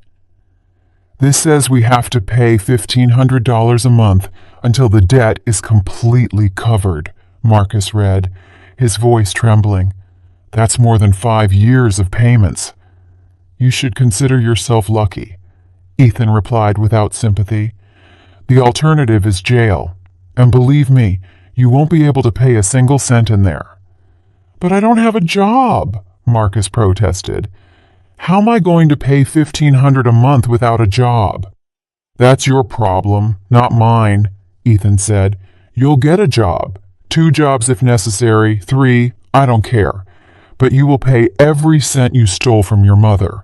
This says we have to pay $1,500 a month until the debt is completely covered, Marcus read, his voice trembling. That's more than 5 years of payments. You should consider yourself lucky, Ethan replied without sympathy. The alternative is jail, and believe me, you won't be able to pay a single cent in there. But I don't have a job, Marcus protested. How am I going to pay $1,500 a month without a job? That's your problem, not mine, Ethan said. You'll get a job. 2 jobs if necessary, 3, I don't care. But you will pay every cent you stole from your mother.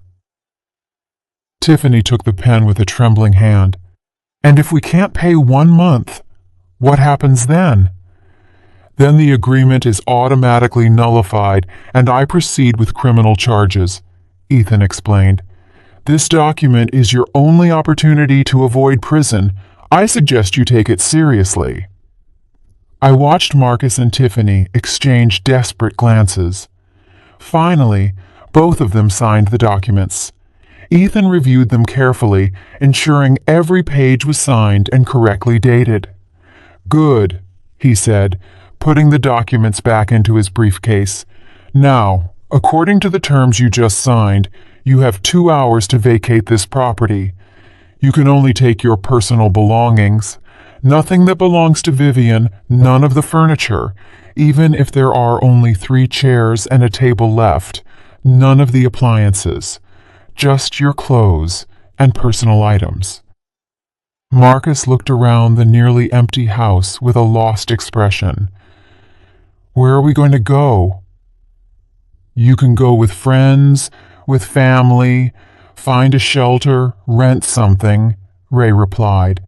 Tiffany took the pen with a trembling hand. And if we can't pay 1 month, what happens then? Then the agreement is automatically nullified and I proceed with criminal charges, Ethan explained. This document is your only opportunity to avoid prison. I suggest you take it seriously. I watched Marcus and Tiffany exchange desperate glances. Finally, both of them signed the documents. Ethan reviewed them carefully, ensuring every page was signed and correctly dated. Good, he said, putting the documents back into his briefcase. Now, according to the terms you just signed, you have 2 hours to vacate this property. You can only take your personal belongings. Nothing that belongs to Vivian, none of the furniture, even if there are only 3 chairs and a table left, none of the appliances. Just your clothes and personal items. Marcus looked around the nearly empty house with a lost expression. Where are we going to go? You can go with friends, with family, find a shelter, rent something, Ray replied.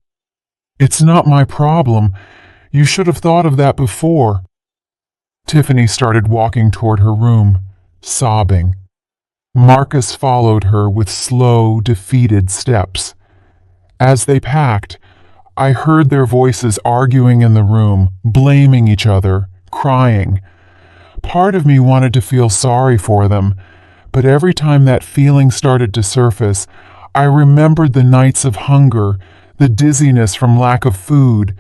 It's not my problem. You should have thought of that before. Tiffany started walking toward her room, sobbing. Marcus followed her with slow, defeated steps. As they packed, I heard their voices arguing in the room, blaming each other, crying. Part of me wanted to feel sorry for them, but every time that feeling started to surface, I remembered the nights of hunger, the dizziness from lack of food,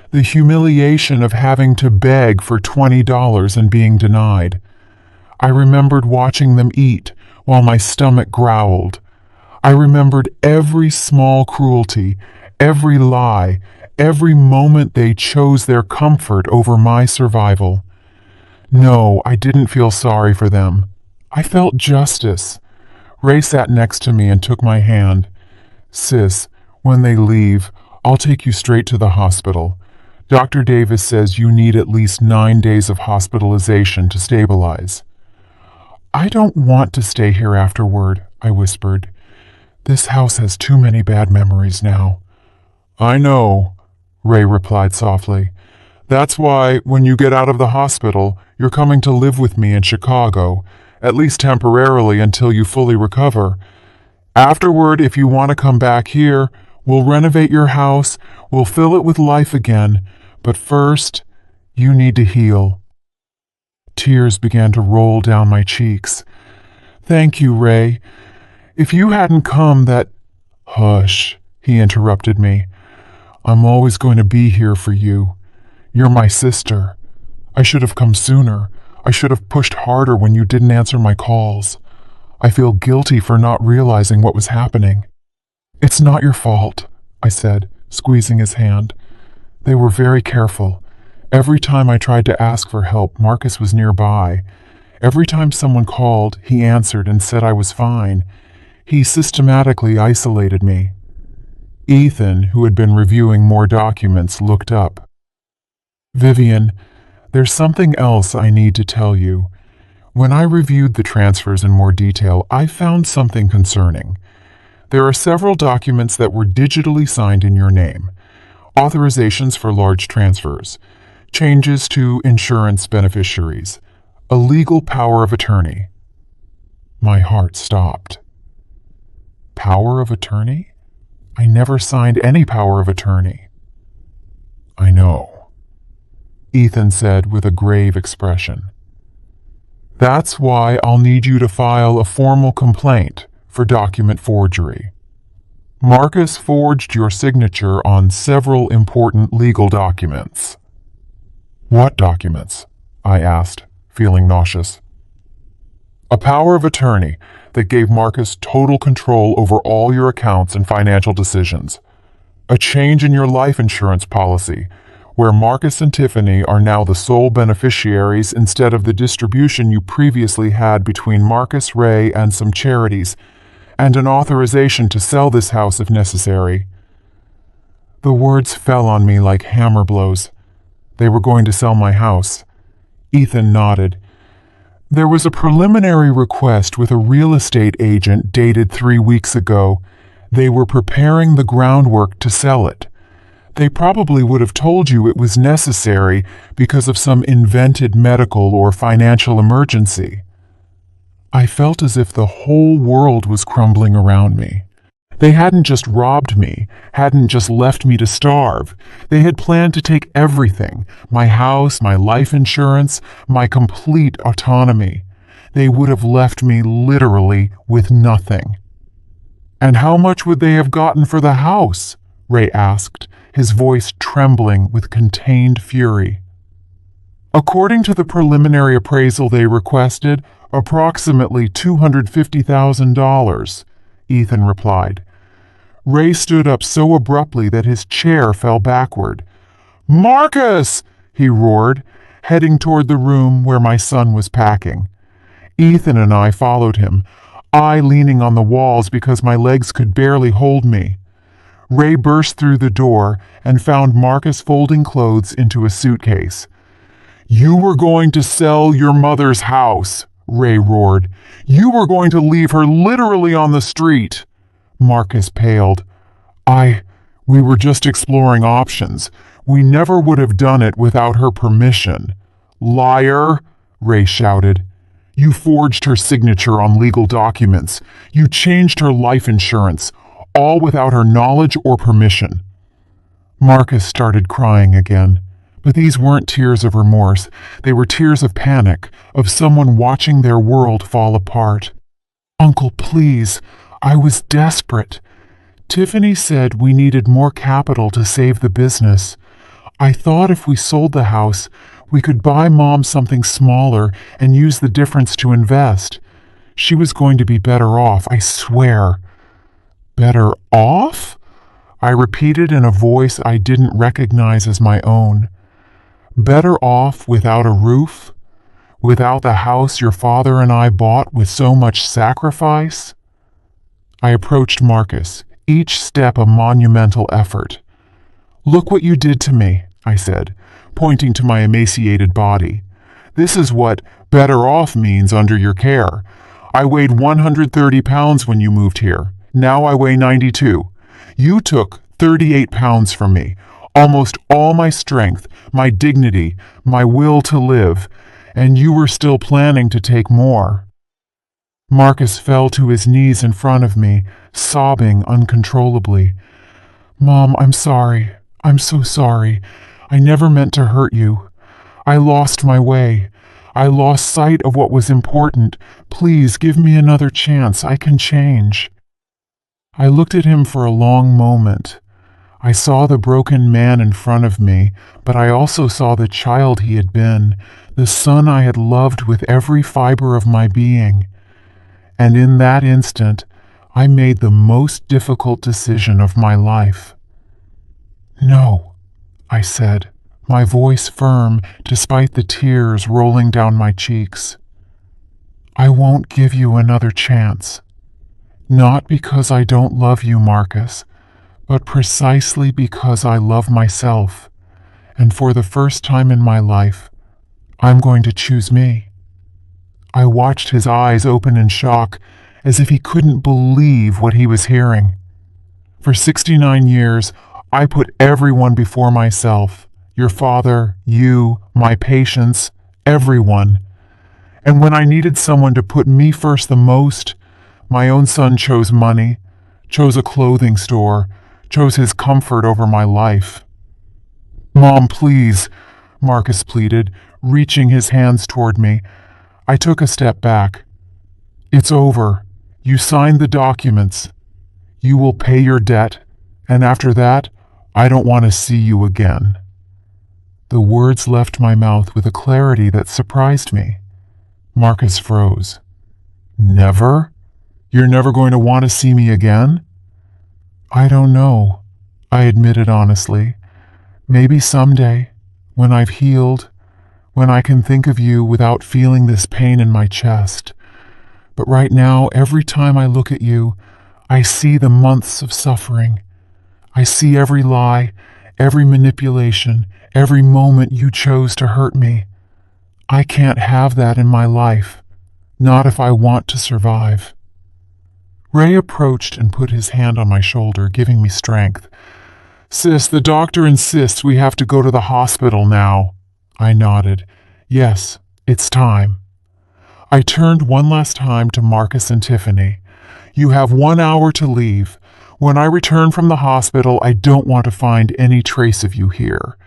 the humiliation of having to beg for $20 and being denied. I remembered watching them eat while my stomach growled. I remembered every small cruelty, every lie, every moment they chose their comfort over my survival. No, I didn't feel sorry for them. I felt justice. Ray sat next to me and took my hand. Sis, when they leave, I'll take you straight to the hospital. Dr. Davis says you need at least 9 days of hospitalization to stabilize. I don't want to stay here afterward, I whispered. This house has too many bad memories now. I know, Ray replied softly. That's why, when you get out of the hospital, you're coming to live with me in Chicago, at least temporarily until you fully recover. Afterward, if you want to come back here, we'll renovate your house, we'll fill it with life again. But first, you need to heal. Tears began to roll down my cheeks. Thank you, Ray. If you hadn't come, that... Hush, he interrupted me. I'm always going to be here for you. You're my sister. I should have come sooner. I should have pushed harder when you didn't answer my calls. I feel guilty for not realizing what was happening. It's not your fault, I said, squeezing his hand. They were very careful. Every time I tried to ask for help, Marcus was nearby. Every time someone called, he answered and said I was fine. He systematically isolated me. Ethan, who had been reviewing more documents, looked up. Vivian, there's something else I need to tell you. When I reviewed the transfers in more detail, I found something concerning. There are several documents that were digitally signed in your name. Authorizations for large transfers, changes to insurance beneficiaries, a legal power of attorney. My heart stopped. Power of attorney? I never signed any power of attorney. I know, Ethan said with a grave expression. That's why I'll need you to file a formal complaint for document forgery. Marcus forged your signature on several important legal documents. What documents? I asked, feeling nauseous. A power of attorney that gave Marcus total control over all your accounts and financial decisions. A change in your life insurance policy, where Marcus and Tiffany are now the sole beneficiaries instead of the distribution you previously had between Marcus, Ray, and some charities, and an authorization to sell this house if necessary. The words fell on me like hammer blows. They were going to sell my house. Ethan nodded. There was a preliminary request with a real estate agent dated 3 weeks ago. They were preparing the groundwork to sell it. They probably would have told you it was necessary because of some invented medical or financial emergency. I felt as if the whole world was crumbling around me. They hadn't just robbed me, hadn't just left me to starve. They had planned to take everything, my house, my life insurance, my complete autonomy. They would have left me literally with nothing. And how much would they have gotten for the house? Ray asked, his voice trembling with contained fury. According to the preliminary appraisal they requested, approximately $250,000, Ethan replied. Ray stood up so abruptly that his chair fell backward. Marcus! He roared, heading toward the room where my son was packing. Ethan and I followed him, I leaning on the walls because my legs could barely hold me. Ray burst through the door and found Marcus folding clothes into a suitcase. You were going to sell your mother's house, Ray roared. You were going to leave her literally on the street. Marcus paled. We were just exploring options. We never would have done it without her permission. Liar, Ray shouted. You forged her signature on legal documents. You changed her life insurance, all without her knowledge or permission. Marcus started crying again. But these weren't tears of remorse. They were tears of panic, of someone watching their world fall apart. Uncle, please. I was desperate. Tiffany said we needed more capital to save the business. I thought if we sold the house, we could buy Mom something smaller and use the difference to invest. She was going to be better off, I swear. Better off? I repeated in a voice I didn't recognize as my own. Better off without a roof? Without the house your father and I bought with so much sacrifice? I approached Marcus, each step a monumental effort. Look what you did to me, I said, pointing to my emaciated body. This is what better off means under your care. I weighed 130 pounds when you moved here. Now I weigh 92. You took 38 pounds from me. Almost all my strength, my dignity, my will to live, and you were still planning to take more. Marcus fell to his knees in front of me, sobbing uncontrollably. Mom, I'm sorry. I'm so sorry. I never meant to hurt you. I lost my way. I lost sight of what was important. Please give me another chance. I can change. I looked at him for a long moment. I saw the broken man in front of me, but I also saw the child he had been, the son I had loved with every fiber of my being. And in that instant, I made the most difficult decision of my life. No, I said, my voice firm despite the tears rolling down my cheeks. I won't give you another chance. Not because I don't love you, Marcus, but precisely because I love myself, and for the first time in my life, I'm going to choose me. I watched his eyes open in shock, as if he couldn't believe what he was hearing. For 69 years, I put everyone before myself, your father, you, my patients, everyone. And when I needed someone to put me first the most, my own son chose money, chose a clothing store, chose his comfort over my life. Mom, please, Marcus pleaded, reaching his hands toward me. I took a step back. It's over. You signed the documents. You will pay your debt, and after that, I don't want to see you again." The words left my mouth with a clarity that surprised me. Marcus froze. "Never? You're never going to want to see me again?" "I don't know," I admitted honestly. "Maybe someday, when I've healed, when I can think of you without feeling this pain in my chest. But right now, every time I look at you, I see the months of suffering. I see every lie, every manipulation, every moment you chose to hurt me. I can't have that in my life, not if I want to survive." Ray approached and put his hand on my shoulder, giving me strength. "Sis, the doctor insists we have to go to the hospital now." I nodded. "Yes, it's time." I turned one last time to Marcus and Tiffany. "You have 1 hour to leave. When I return from the hospital, I don't want to find any trace of you here."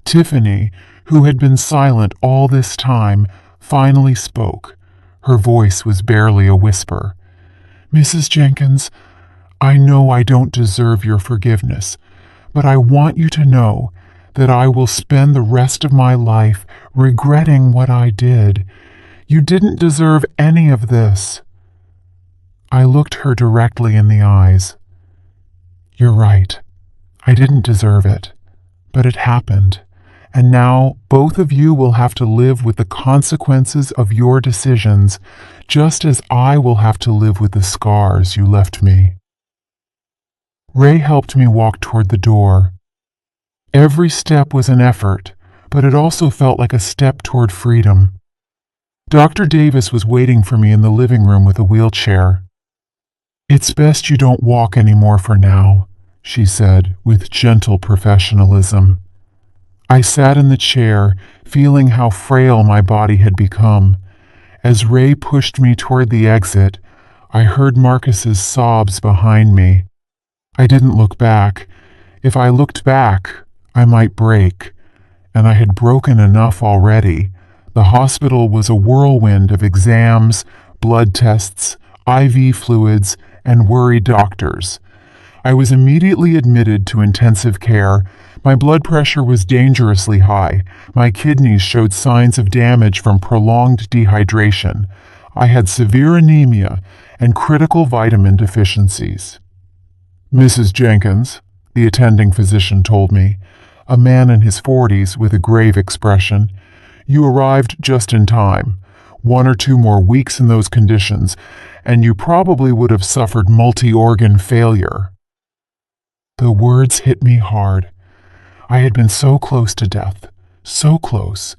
Tiffany, who had been silent all this time, finally spoke. Her voice was barely a whisper. "Mrs. Jenkins, I know I don't deserve your forgiveness, but I want you to know that I will spend the rest of my life regretting what I did. You didn't deserve any of this." I looked her directly in the eyes. "You're right. I didn't deserve it, but it happened. And now both of you will have to live with the consequences of your decisions, just as I will have to live with the scars you left me." Ray helped me walk toward the door. Every step was an effort, but it also felt like a step toward freedom. Dr. Davis was waiting for me in the living room with a wheelchair. "It's best you don't walk anymore for now," she said with gentle professionalism. I sat in the chair, feeling how frail my body had become. As Ray pushed me toward the exit, I heard Marcus's sobs behind me. I didn't look back. If I looked back, I might break. And I had broken enough already. The hospital was a whirlwind of exams, blood tests, IV fluids, and worried doctors. I was immediately admitted to intensive care. My blood pressure was dangerously high. My kidneys showed signs of damage from prolonged dehydration. I had severe anemia and critical vitamin deficiencies. "Mrs. Jenkins," the attending physician told me, a man in his 40s with a grave expression, "you arrived just in time. 1 or 2 more weeks in those conditions, and you probably would have suffered multi-organ failure." The words hit me hard. I had been so close to death, so close,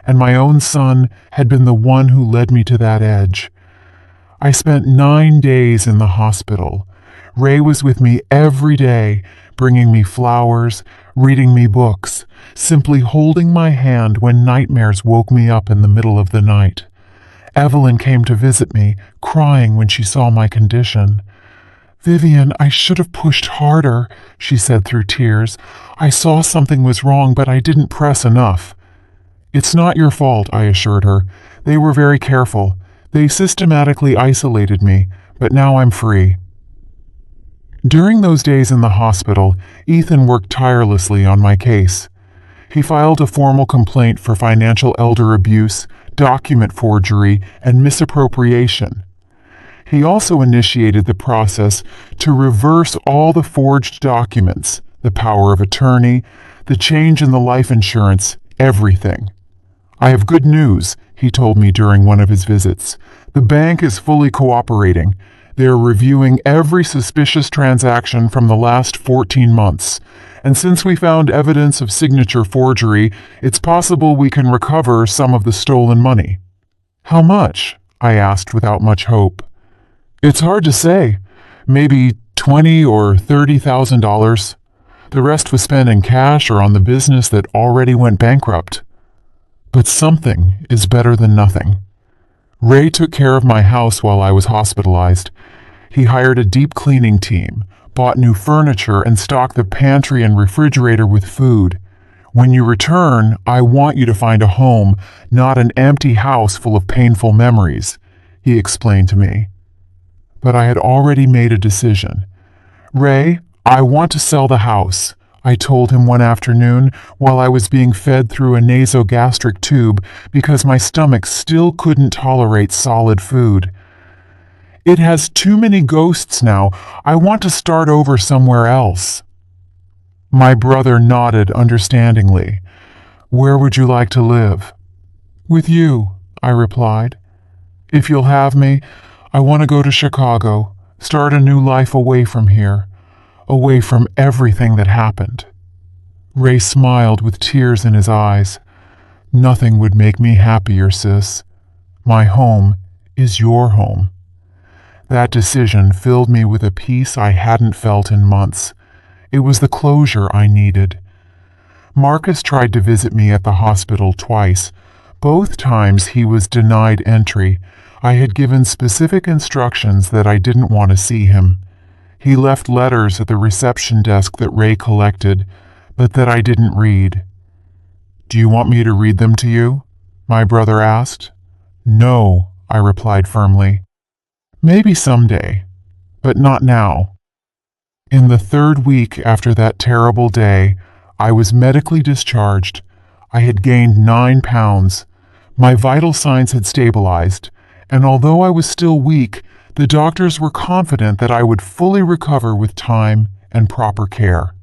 and my own son had been the one who led me to that edge. I spent 9 days in the hospital. Ray was with me every day, bringing me flowers, reading me books, simply holding my hand when nightmares woke me up in the middle of the night. Evelyn came to visit me, crying when she saw my condition. "Vivian, I should have pushed harder," she said through tears. "I saw something was wrong, but I didn't press enough." "It's not your fault," I assured her. "They were very careful. They systematically isolated me, but now I'm free." During those days in the hospital, Ethan worked tirelessly on my case. He filed a formal complaint for financial elder abuse, document forgery, and misappropriation. He also initiated the process to reverse all the forged documents, the power of attorney, the change in the life insurance, everything. "I have good news," he told me during one of his visits. "The bank is fully cooperating. They're reviewing every suspicious transaction from the last 14 months. And since we found evidence of signature forgery, it's possible we can recover some of the stolen money." "How much?" I asked without much hope. "It's hard to say. Maybe $20,000 or $30,000. The rest was spent in cash or on the business that already went bankrupt. But something is better than nothing." Ray took care of my house while I was hospitalized. He hired a deep cleaning team, bought new furniture, and stocked the pantry and refrigerator with food. "When you return, I want you to find a home, not an empty house full of painful memories," he explained to me. But I had already made a decision. "Ray, I want to sell the house," I told him one afternoon while I was being fed through a nasogastric tube because my stomach still couldn't tolerate solid food. "It has too many ghosts now. I want to start over somewhere else." My brother nodded understandingly. "Where would you like to live?" "With you," I replied. "If you'll have me, I want to go to Chicago, start a new life away from here, away from everything that happened." Ray smiled with tears in his eyes. "Nothing would make me happier, sis. My home is your home." That decision filled me with a peace I hadn't felt in months. It was the closure I needed. Marcus tried to visit me at the hospital twice. Both times he was denied entry. I had given specific instructions that I didn't want to see him. He left letters at the reception desk that Ray collected, but that I didn't read. "Do you want me to read them to you?" my brother asked. "No," I replied firmly. "Maybe someday, but not now." In the third week after that terrible day, I was medically discharged. I had gained 9 pounds. My vital signs had stabilized, and although I was still weak, the doctors were confident that I would fully recover with time and proper care.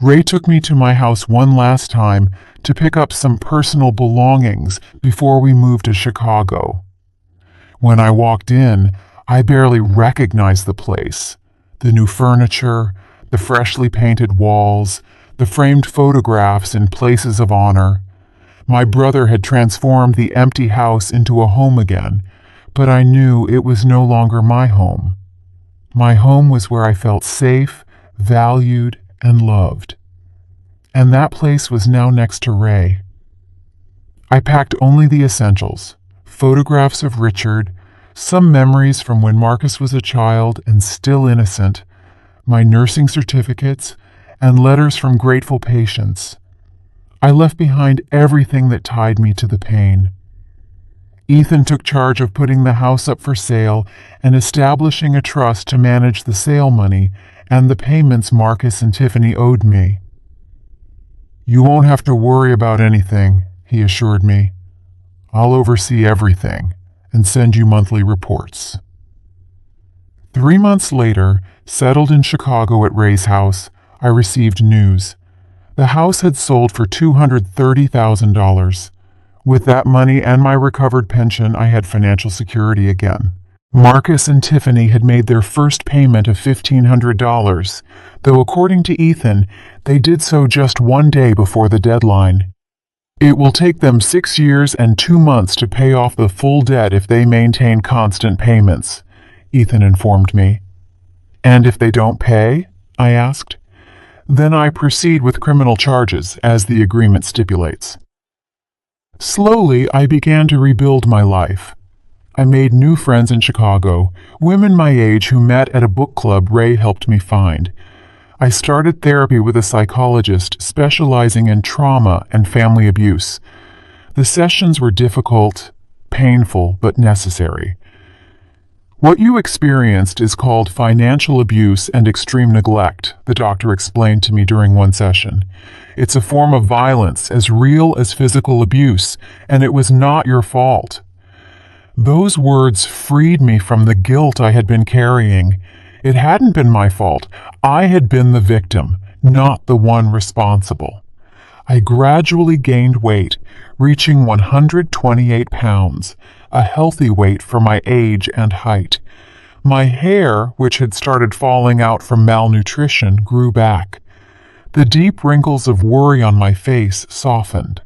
Ray took me to my house one last time to pick up some personal belongings before we moved to Chicago. When I walked in, I barely recognized the place. The new furniture, the freshly painted walls, the framed photographs in places of honor. My brother had transformed the empty house into a home again, but I knew it was no longer my home. My home was where I felt safe, valued, and loved. And that place was now next to Ray. I packed only the essentials: photographs of Richard, some memories from when Marcus was a child and still innocent, my nursing certificates, and letters from grateful patients. I left behind everything that tied me to the pain. Ethan took charge of putting the house up for sale and establishing a trust to manage the sale money and the payments Marcus and Tiffany owed me. "You won't have to worry about anything," he assured me. "I'll oversee everything and send you monthly reports." 3 months later, settled in Chicago at Ray's house, I received news. The house had sold for $230,000. With that money and my recovered pension, I had financial security again. Marcus and Tiffany had made their first payment of $1,500, though according to Ethan, they did so just 1 day before the deadline. "It will take them 6 years and 2 months to pay off the full debt if they maintain constant payments," Ethan informed me. "And if they don't pay?" I asked. "Then I proceed with criminal charges, as the agreement stipulates." Slowly, I began to rebuild my life. I made new friends in Chicago, women my age who met at a book club Ray helped me find. I started therapy with a psychologist specializing in trauma and family abuse. The sessions were difficult, painful, but necessary. "What you experienced is called financial abuse and extreme neglect," the doctor explained to me during one session. "It's a form of violence as real as physical abuse, and it was not your fault." Those words freed me from the guilt I had been carrying. It hadn't been my fault. I had been the victim, not the one responsible. I gradually gained weight, reaching 128 pounds, a healthy weight for my age and height. My hair, which had started falling out from malnutrition, grew back. The deep wrinkles of worry on my face softened.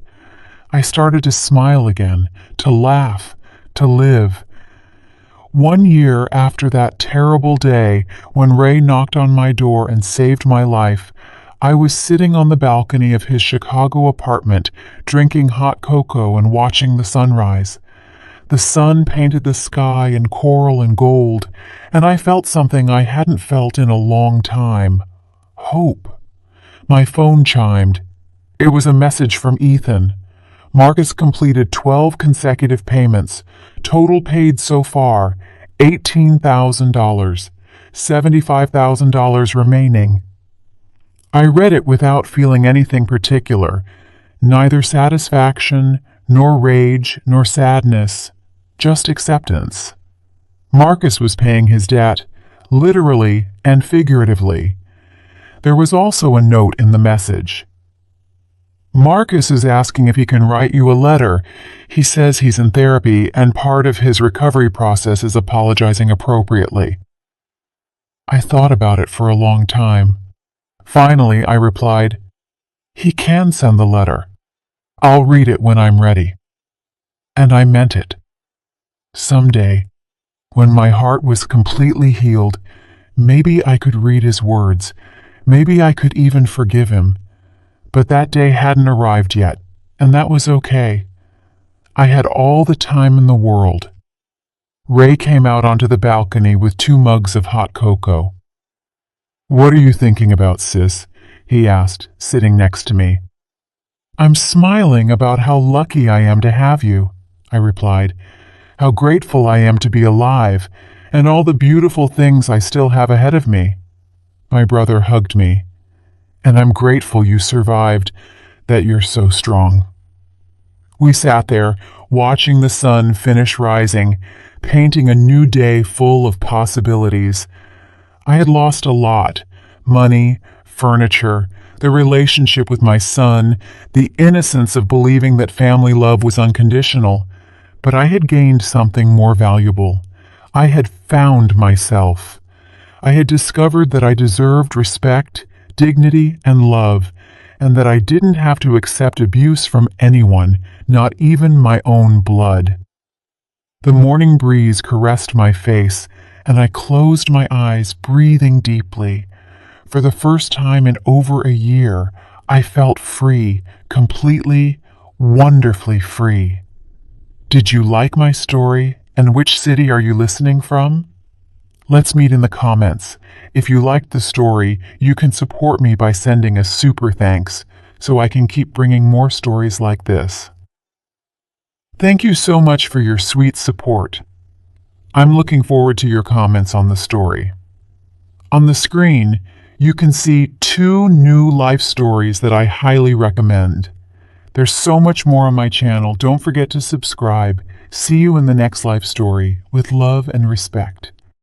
I started to smile again, to laugh, to live. 1 year after that terrible day when Ray knocked on my door and saved my life, I was sitting on the balcony of his Chicago apartment, drinking hot cocoa and watching the sunrise. The sun painted the sky in coral and gold, and I felt something I hadn't felt in a long time: hope. My phone chimed. It was a message from Ethan. Marcus completed 12 consecutive payments, total paid so far $18,000, $75,000 remaining. I read it without feeling anything particular, neither satisfaction, nor rage, nor sadness, just acceptance. Marcus was paying his debt, literally and figuratively. There was also a note in the message. Marcus is asking if he can write you a letter. He says he's in therapy, and part of his recovery process is apologizing appropriately. I thought about it for a long time. Finally, I replied, "He can send the letter. I'll read it when I'm ready." And I meant it. Someday, when my heart was completely healed, maybe I could read his words. Maybe I could even forgive him. But that day hadn't arrived yet, and that was okay. I had all the time in the world. Ray came out onto the balcony with 2 mugs of hot cocoa. "What are you thinking about, sis?" he asked, sitting next to me. "I'm smiling about how lucky I am to have you," I replied. "How grateful I am to be alive, and all the beautiful things I still have ahead of me." My brother hugged me. "And I'm grateful you survived, that you're so strong." We sat there, watching the sun finish rising, painting a new day full of possibilities. I had lost a lot: money, furniture, the relationship with my son, the innocence of believing that family love was unconditional. But I had gained something more valuable. I had found myself. I had discovered that I deserved respect, dignity, and love, and that I didn't have to accept abuse from anyone, not even my own blood. The morning breeze caressed my face, and I closed my eyes, breathing deeply. For the first time in over a year, I felt free, completely, wonderfully free. Did you like my story, and which city are you listening from? Let's meet in the comments. If you liked the story, you can support me by sending a super thanks, so I can keep bringing more stories like this. Thank you so much for your sweet support. I'm looking forward to your comments on the story. On the screen, you can see 2 new life stories that I highly recommend. There's so much more on my channel. Don't forget to subscribe. See you in the next life story, with love and respect.